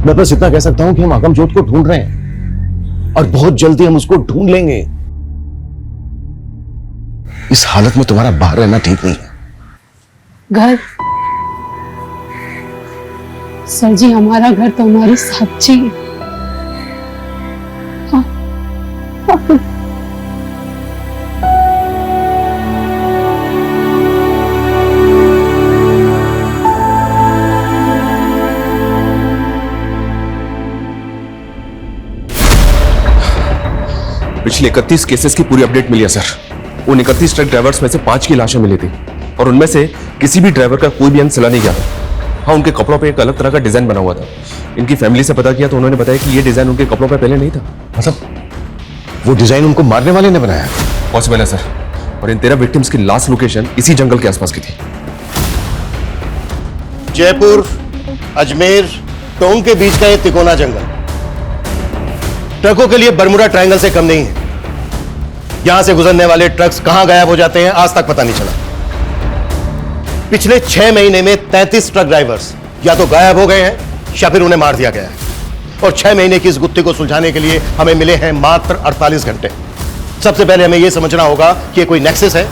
मैं बस इतना कह सकता हूं कि हम अगमजोत को ढूंढ रहे हैं और बहुत जल्दी हम उसको ढूंढ लेंगे। इस हालत में तुम्हारा बाहर रहना ठीक नहीं है। घर? सर जी, हमारा घर तो हमारी साक्षी है। हाँ, हाँ। पिछले 31 केसेस की पूरी अपडेट मिली है सर। उन 31 ट्रक ड्राइवर्स में से 5 की लाशें मिली थी और उनमें से किसी भी ड्राइवर का कोई भी अंग सिला नहीं गया था। हाँ, उनके कपड़ों पे एक अलग तरह का डिजाइन बना हुआ था। इनकी फैमिली से पता किया तो उन्होंने बताया कि ये डिजाइन उनके कपड़ों पे पहले नहीं था। मतलब वो डिजाइन उनको मारने वाले ने बनाया? पॉसिबल है सर। और इन 13 विक्टिम्स की लास्ट लोकेशन इसी जंगल के आसपास की थी। जयपुर, अजमेर, टोंक के बीच का ये तिकोना जंगल ट्रकों के लिए बरमुडा ट्रायंगल से कम नहीं है। यहां से गुजरने वाले ट्रक्स कहां गायब हो जाते हैं आज तक पता नहीं चला। पिछले 6 महीने में 33 ट्रक ड्राइवर्स या तो गायब हो गए हैं या फिर उन्हें मार दिया गया है। और 6 महीने की इस गुत्थी को सुलझाने के लिए हमें मिले हैं मात्र 48 घंटे। सबसे पहले हमें यह समझना होगा कि कोई नेक्सस है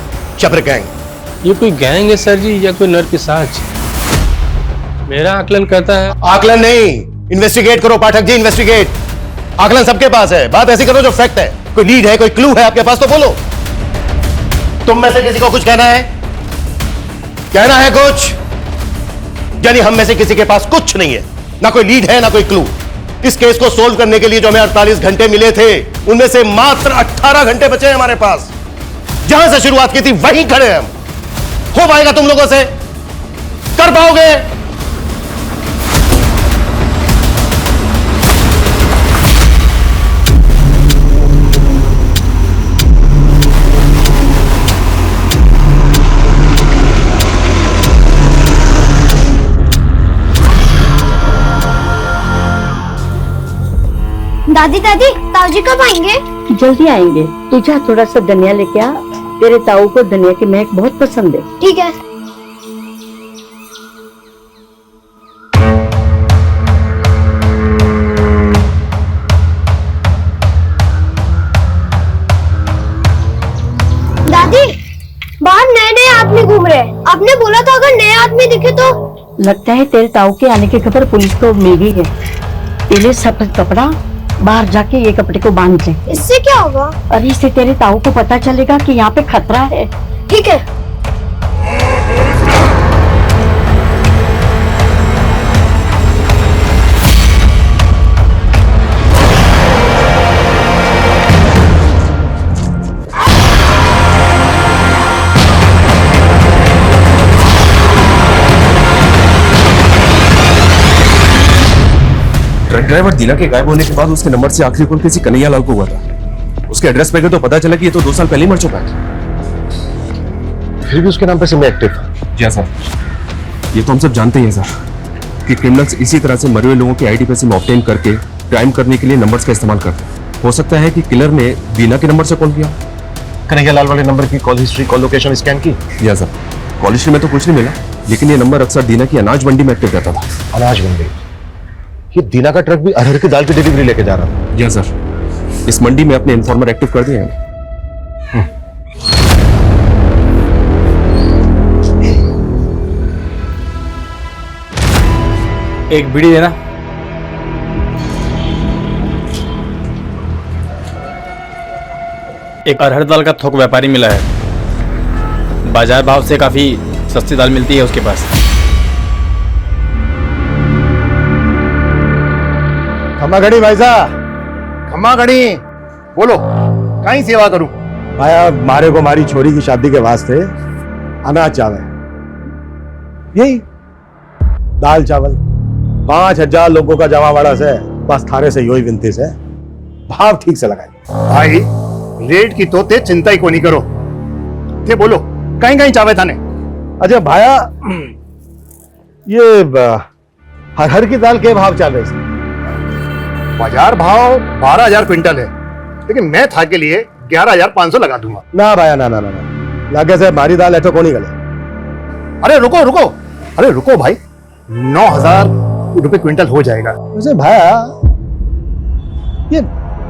या फिर गैंग। ये कोई गैंग है सर जी या कोई नरपिशाच? मेरा आकलन कहता है। आकलन नहीं, इन्वेस्टिगेट करो पाठक जी, इन्वेस्टिगेट। आकलन सबके पास है, बात ऐसी करो जो फैक्ट है। कोई लीड है, कोई क्लू है आपके पास तो बोलो। तुम में से किसी को कुछ कहना है? कहना है कुछ? यानी हम में से किसी के पास कुछ नहीं है, ना कोई लीड है ना कोई क्लू। इस केस को सोल्व करने के लिए जो हमें 48 घंटे मिले थे उनमें से मात्र 18 घंटे बचे हैं हमारे पास। जहां से शुरुआत की थी वहीं खड़े हैं हम। हो पाएगा तुम लोगों से? कर पाओगे? दादी दादी, ताऊजी कब आएंगे? जल्दी आएंगे। तू जा थोड़ा सा धनिया लेके आ, तेरे ताऊ को दुनिया की महक बहुत पसंद है। ठीक है। दादी, बाहर नए नए आदमी घूम रहे हैं। आपने बोला था अगर नए आदमी दिखे तो। लगता है तेरे ताऊ के आने की खबर पुलिस को मिल गई है। पहले सफेद कपड़ा, बाहर जाके ये कपड़े को बांध ले। इससे क्या होगा? अरे इससे तेरे ताऊ को पता चलेगा कि यहाँ पे खतरा है। ठीक है। ट्रक ड्राइवर दीना के गायब होने के बाद उसके नंबर से आखिरी कॉल किसी कन्हैया लाल को हुआ था। उसके एड्रेस पे गए तो पता चला कि ये तो 2 साल पहले ही मर चुका है। फिर भी उसके नाम पे सिम एक्टिव था। जी हाँ सर, ये तो हम सब जानते ही हैं सर कि क्रिमिनल्स इसी तरह से मरे हुए लोगों के आईडी पे सिम ऑब्टेन करके क्राइम करने के लिए नंबर्स का इस्तेमाल करते हैं। हो सकता है कि किलर ने दीना के नंबर से कॉल किया। कन्हैया लाल वाले नंबर की call history, call location scan की? जी हाँ सर, कॉल हिस्ट्री में तो कुछ नहीं मिला, लेकिन ये नंबर अक्सर दीना की अनाज मंडी में एक्टिव रहता था। अनाज मंडी? ये दीना का ट्रक भी अरहर की दाल की डिलीवरी लेके जा रहा था। जी हाँ सर, इस मंडी में अपने इन्फॉर्मर एक्टिव कर दिए हैं। एक बीड़ी देना। एक अरहर दाल का थोक व्यापारी मिला है, बाजार भाव से काफी सस्ती दाल मिलती है उसके पास। खम्मा घड़ी भाई साहब, खम्मा घड़ी, बोलो कहीं सेवा करूं? आया मारे को मारी छोरी की शादी के वास्ते अनाज चावल, यही दाल चावल 5000 लोगों का जमावाड़ा से बस थारे से योही विनती से भाव ठीक से लगाए। भाई रेट की तो ते चिंता ही को नहीं करो, ते बोलो कहीं कहीं चावे थाने। अच्छा भाया, ये हर की दाल के भाव चल रहे थे? बाजार भाव 12000 क्विंटल है, लेकिन मैं था के लिए 11500 लगा दूंगा। ना भाया ना ना ना ना, लागे से मारी दाल ऐठो को नहीं गले। अरे रुको रुको, अरे रुको भाई, 9000 रुपए क्विंटल हो जाएगा। वैसे भाया ये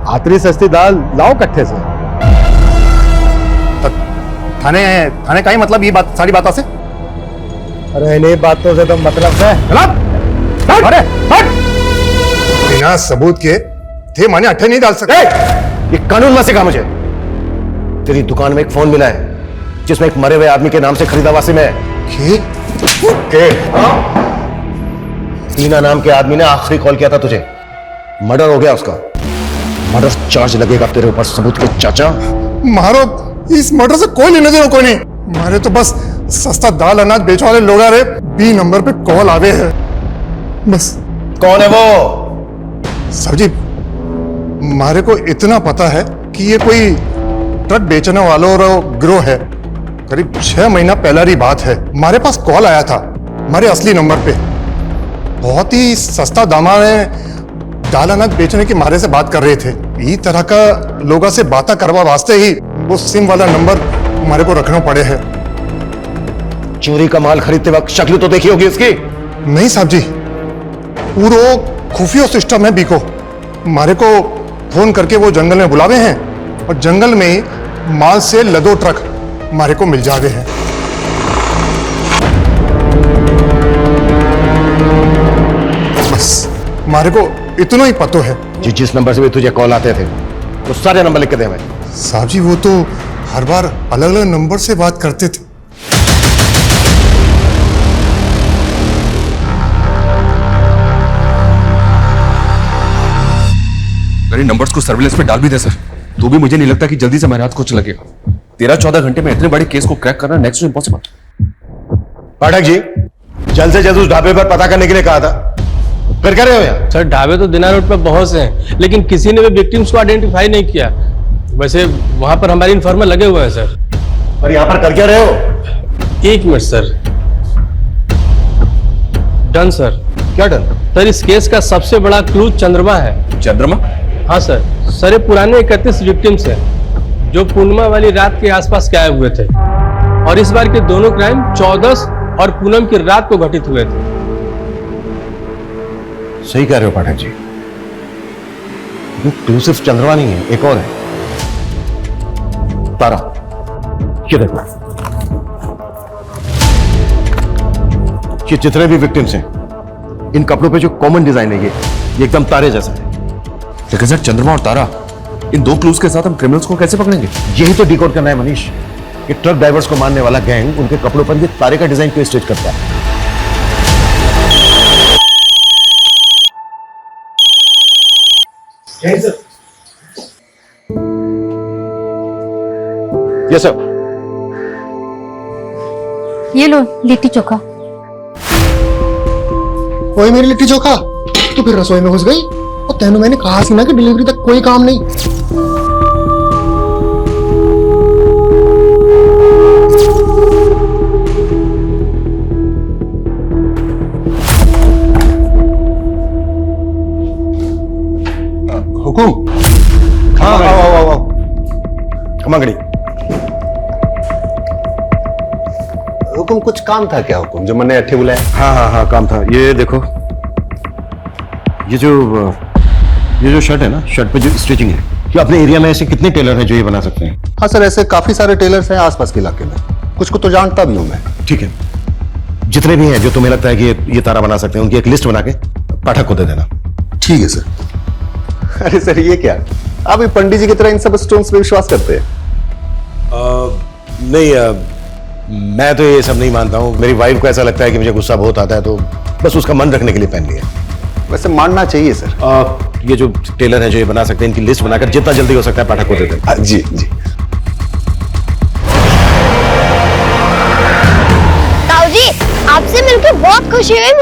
आतरी सस्ती दाल लाओ कट्ठे से। थाने थाने का ही मतलब ये बात सारी बातों से? अरे इन्हीं बातों से तो मतलब है। अरे बिना सबूत के थे माने अट्ठे नहीं डाल सकते। ये कानून मत सिखा मुझे। तेरी दुकान में एक फोन मिला है जिसमें एक मरे हुए आदमी के नाम से खरीदा हुआ सिम है। दीना नाम के आदमी ने आखिरी कॉल किया था तुझे, मर्डर हो गया उसका। मर्डर चार्ज लगेगा तेरे ऊपर सबूत के चाचा। मारो, इस मर्डर से कोई लेने देना कोई नहीं। मारे तो बस सस्ता दाल अनाज बेचने वाले लोग आ रहे, बी नंबर पे कॉल आवे है बस। कौन है वो? सर जी, मारे को इतना पता है कि ये कोई ट्रक बेचने वालों और गिरोह है। करीब 6 महीना पहला की बात है, हमारे पास कॉल आया था हमारे असली नंबर पे। बहुत ही सस्ता दामा में दाल अनाज बेचने की मारे से बात कर रहे थे। इस तरह का लोगों से बातें करवा वास्ते ही वो सिम वाला नंबर हमारे को रखना पड़े है। चोरी का माल खरीदते वक्त शक्ल तो देखी होगी इसकी? नहीं साहब जी, पूरा खुफिया सिस्टम है बीको। हमारे को फोन करके वो जंगल में बुलावे हैं और जंगल में ही माल से लदो ट्रक हमारे को मिल जावे हैं। बस हमारे को इतना ही पतो है। जिस नंबर से भी तुझे कॉल आते थे वो सारे नंबर लिख के दे हमें। साहब जी, वो तो हर बार अलग अलग नंबर से बात करते थे। मेरे नंबर्स को सर्विलेंस पे डाल भी दे सर, तो भी मुझे नहीं लगता कि जल्दी से हमारे हाथ कुछ लगेगा। 13-14 घंटे में इतने बड़े केस को क्रैक करना next to impossible. Pathak ji, जल्द से जल्द उस ढाबे पर पता करने के लिए कहा था, फिर क्या रहे हो यार? सर ढाबे तो दिनार रोड पे बहुत से हैं, लेकिन किसी ने भी विक्टिम्स को आइडेंटिफाई नहीं किया। वैसे वहां पर हमारे इन्फॉर्मर लगे हुए हैं सर। और यहाँ पर कर क्या रहे हो? 1 मिनट सर। Done sir. क्या डन? सर इस केस का सबसे बड़ा क्लू चंद्रमा है। चंद्रमा? हाँ सर। सर ये पुराने 31 विक्टिम्स हैं जो पूर्णिमा वाली रात के आसपास गायब हुए थे, और इस बार के दोनों क्राइम 14 और पूनम की रात को घटित हुए थे। सही कह रहे हो पाठक जी। क्लू सिर्फ चंद्रमा नहीं है, एक और है, तारा। ये देखो, ये जितने भी विक्टिम्स हैं, इन कपड़ों पे जो कॉमन डिजाइन है, ये एकदम तारे जैसा है। लेकिन सर, चंद्रमा और तारा, इन दो क्लूज के साथ हम क्रिमिनल्स को कैसे पकड़ेंगे? यही तो डिकोड करना है मनीष, कि ट्रक ड्राइवर्स को मारने वाला गैंग उनके कपड़ों पर ये तारे का डिजाइन क्यों स्टिच करता है। Yes sir. ये लो लिट्टी चोखा। वही मेरी लिट्टी चोखा, तो फिर रसोई में घुस गई। और तेनू मैंने कहा सी ना कि डिलीवरी तक कोई काम नहीं। हुकुम। हाँ, आओ। कमांगड़ी। हुकुम, कुछ काम था क्या हुकुम, जो मैंने अट्ठे बुलाया? हाँ, काम था। ये देखो, ये जो शर्ट है ना, शर्ट पे जो स्टिचिंग है, कि अपने एरिया में ऐसे कितने टेलर हैं जो ये बना सकते हैं? हाँ सर, ऐसे काफी सारे टेलर्स हैं आसपास के इलाके में, कुछ को तो जानता भी हूं मैं। ठीक है, जितने भी हैं जो तुम्हें लगता है कि ये तारा बना सकते हैं, उनकी एक लिस्ट बना के पाठक को दे देना। ठीक है सर। अरे सर, ये क्या, आप पंडित जी की तरह इन सब स्टोन्स पे विश्वास करते हैं? नहीं, मैं तो ये सब नहीं मानता हूँ। मेरी वाइफ को ऐसा लगता है कि मुझे गुस्सा बहुत आता है, तो बस उसका मन रखने के लिए पहन लिया। वैसे मानना चाहिए सर। ये जो टेलर है जो ये बना सकते हैं, इनकी लिस्ट बनाकर जितना जल्दी हो सकता है पाठक को दे दें। जी। ताऊ जी, आपसे मिलकर बहुत खुशी हुई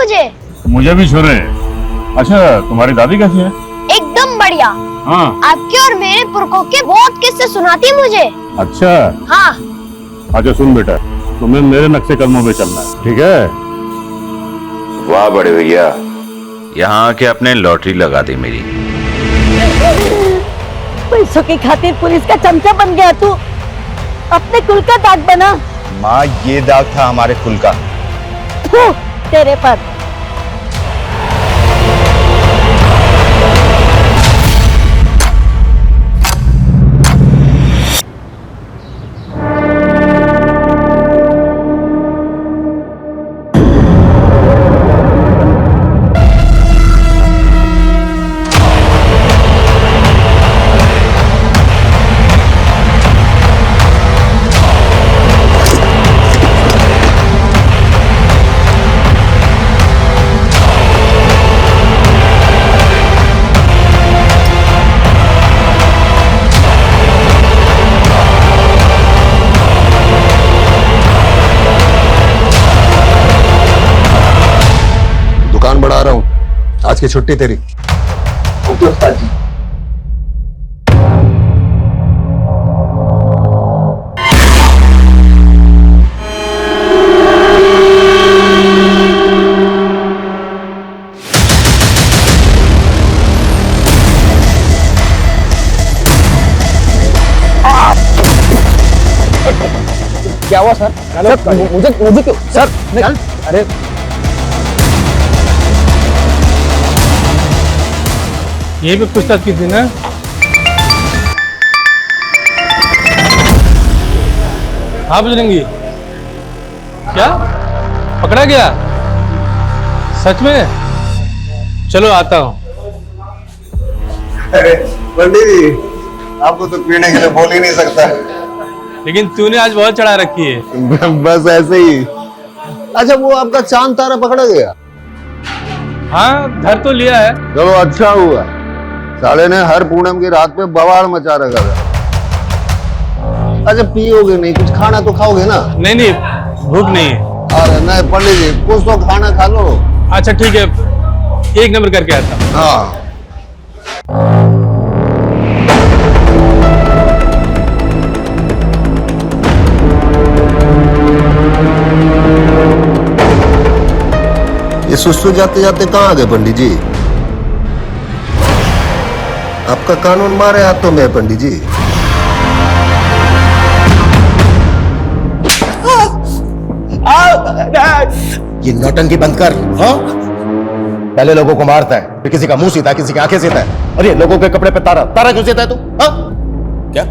मुझे भी छोरे। अच्छा, तुम्हारी दादी कैसी है? एकदम बढ़िया। हाँ। आपके और मेरे पुरखों के बहुत किस्से सुनाती है मुझे। अच्छा। हाँ। अच्छा सुन बेटा, तुम्हें मेरे नक्शे कदमों पे चलना है, ठीक है? वाह बड़े भैया, यहाँ आके अपने लॉटरी लगा दी मेरी। पैसों की खातिर पुलिस का चमचा बन गया तू, अपने कुल का दाग बना। माँ, ये दाग था हमारे कुल का। तेरे पर। बढ़ा रहा हूं, आज की छुट्टी तेरी। क्या हुआ सर? मुझे क्यों सर? अरे ये भी पूछताछ की थी ना? हाँ बजरंगी, क्या पकड़ा गया? सच में? चलो आता हूँ। अरे पंडित जी, आपको तो पीने के लिए बोल ही नहीं सकता। लेकिन तूने आज बहुत चढ़ा रखी है। बस ऐसे ही। अच्छा, वो आपका चांद तारा पकड़ा गया? हाँ, धर तो लिया है। चलो अच्छा हुआ, साले ने हर पूनम की रात पे बवाल मचा रखा था। अच्छा, पियोगे नहीं, कुछ खाना तो खाओगे ना? नहीं, भूख नहीं है। अरे नहीं पंडित जी, कुछ तो खाना खा लो। अच्छा ठीक है, एक नंबर करके आता हूँ। हाँ। ये सुस्तू जाते जाते कहाँ आ गए पंडित जी? आपका कानून मारे हाथों में है पंडित जी। ये नौटंकी बंद कर। हाँ, पहले लोगों को मारता है, फिर किसी का मुंह सीता है, किसी की आंखें सीता है, और ये लोगों के कपड़े पे तारा तारा क्यों सीता है तू? हाँ? क्या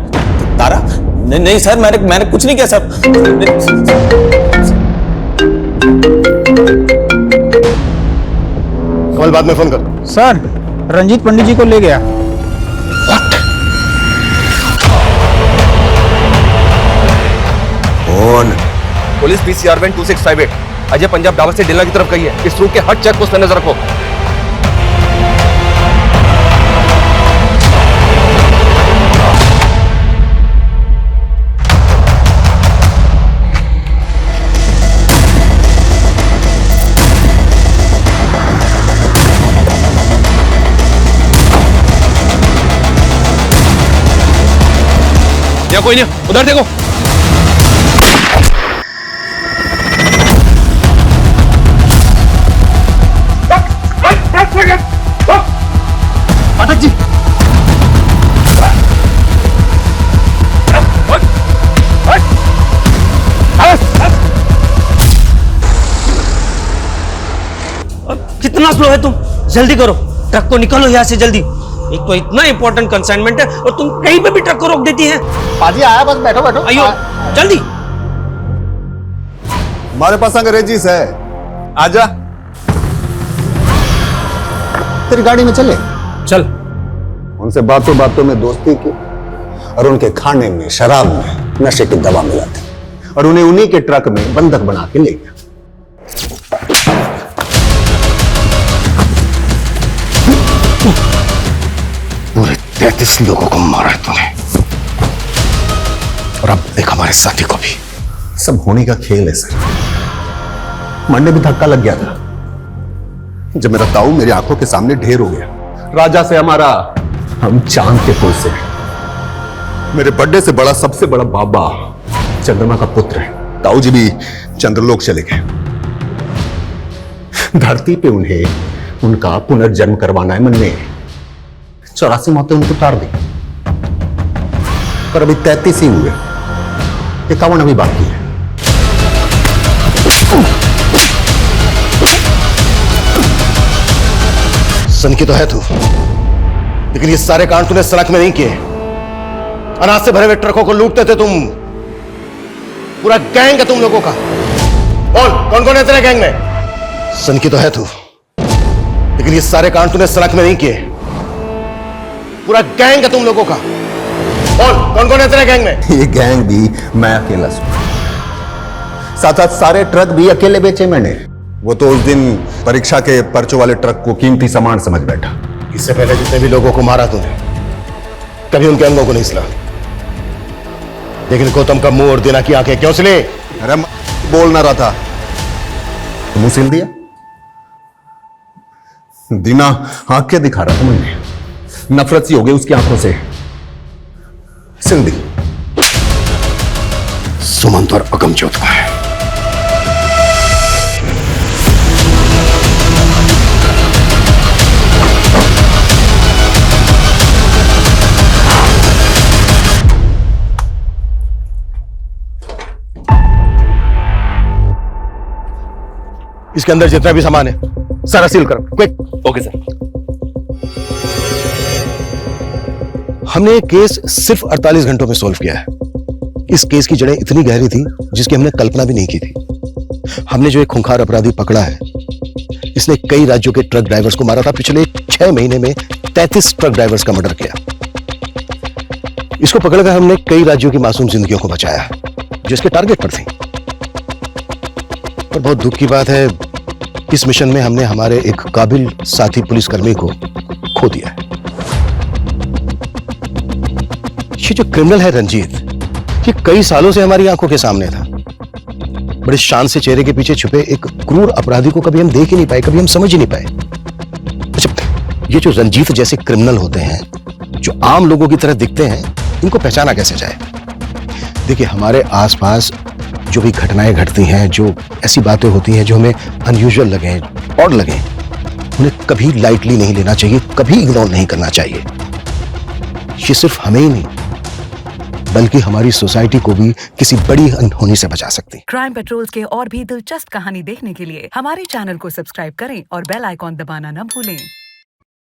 तारा? नहीं नहीं सर, मैंने कुछ नहीं किया सर। कमल बाद में फोन कर। सर रंजीत पंडित जी को ले गया। कौन? Police PCR van 2658 Ajay Punjab dhaba से डिलर की तरफ गई है। इस रूट के हर चेक पोस्ट पर नजर रखो। या कोई नहीं, उधर देखो। पाठक जी, कितना स्लो है तुम? जल्दी करो, ट्रक को निकालो यहाँ से जल्दी। एक तो इतना इंपॉर्टेंट कंसाइनमेंट है और तुम कहीं पे भी ट्रक को रोक देती हैं। पाजी आया, बस बैठो बैठो। आइयो जल्दी। हमारे पास अंग्रेजी है, आजा। तेरी गाड़ी में चले चल। उनसे बातों बातों में दोस्ती की और उनके खाने में, शराब में नशे की दवा मिलाते और उन्हें उन्हीं के ट्रक में बंधक बना के ले गया। पूरे 33 लोगों को मारा है तूने, और अब देख हमारे साथी को भी। सब होने का खेल है सर। मंडे भी धक्का लग गया था जब मेरा ताऊ मेरी आंखों के सामने ढेर हो गया। राजा से हमारा, हम चांद के पुल से। मेरे बर्थडे से बड़ा, सबसे बड़ा बाबा चंद्रमा का पुत्र है। ताऊ जी भी चंद्रलोक चले गए। धरती पे उन्हें उनका पुनर्जन्म करवाना है मन में। 84 मौतें उनको उतार दी, पर अभी 33 ही हुए। 51 अभी बाकी है। सनकी तो है तू, लेकिन ये सारे कांड तूने सड़क में नहीं किए। अनाज से भरे हुए ट्रकों को लूटते थे तुम। पूरा गैंग है तुम लोगों का। बोल, कौन कौन है तेरे गैंग में? सनकी तो है तू, लेकिन ये सारे कांड तूने सड़क में नहीं किए। पूरा गैंग है तुम लोगों का। बोल, कौन कौन है तेरे गैंग में? ये गैंग भी मैं अकेला हूं। साथ साथ सारे ट्रक भी अकेले बेचे मैंने। वो तो उस दिन परीक्षा के पर्चों वाले ट्रक को कीमती सामान समझ बैठा। इससे पहले जितने भी लोगों को मारा तूने, कभी उनके अंगों को नहीं सिला, लेकिन गौतम का मुंह और दीना की आंखें क्यों सिले? अरे बोल ना रहा था, मुंह सिल दिया। दीना आंखें दिखा रहा था, मैंने नफरत सी हो गई उसकी आंखों से, सिल दी। सुमंत और अगमजोत का है। इसके अंदर जितना भी सामान है सारा सील करो, क्विक। Okay sir. हमने ये केस सिर्फ 48 घंटों में सॉल्व किया है। इस केस की जड़ें इतनी गहरी थी जिसकी हमने कल्पना भी नहीं की थी। हमने जो एक खूंखार अपराधी पकड़ा है, इसने कई राज्यों के ट्रक ड्राइवर्स को मारा था। पिछले 6 महीने में 33 ट्रक ड्राइवर्स का मर्डर किया। इसको पकड़कर हमने कई राज्यों की मासूम जिंदगियों को बचाया जो इसके टारगेट पर थी। पर बहुत दुख की बात है, इस मिशन में हमने हमारे एक काबिल साथी पुलिसकर्मी को खो दिया है। ये जो क्रिमिनल है रंजीत, ये कई सालों से हमारी आंखों के सामने था। बड़े शान से चेहरे के पीछे छुपे एक क्रूर अपराधी को कभी हम देख ही नहीं पाए, कभी हम समझ ही नहीं पाए। अच्छा, ये जो रंजीत जैसे क्रिमिनल होते हैं, जो आम लोगों की तरह दिखते हैं, इनको पहचाना कैसे जाए? देखिए, हमारे आसपास जो भी घटनाएं घटती हैं, जो ऐसी बातें होती हैं जो हमें अनयूजुअल लगे, ऑड लगे, उन्हें कभी लाइटली नहीं लेना चाहिए, कभी इग्नोर नहीं करना चाहिए। ये सिर्फ हमें ही नहीं बल्कि हमारी सोसाइटी को भी किसी बड़ी अनहोनी से बचा सकती। क्राइम पेट्रोल्स के और भी दिलचस्प कहानी देखने के लिए हमारे चैनल को सब्सक्राइब करें और बेल आइकॉन दबाना न भूलें।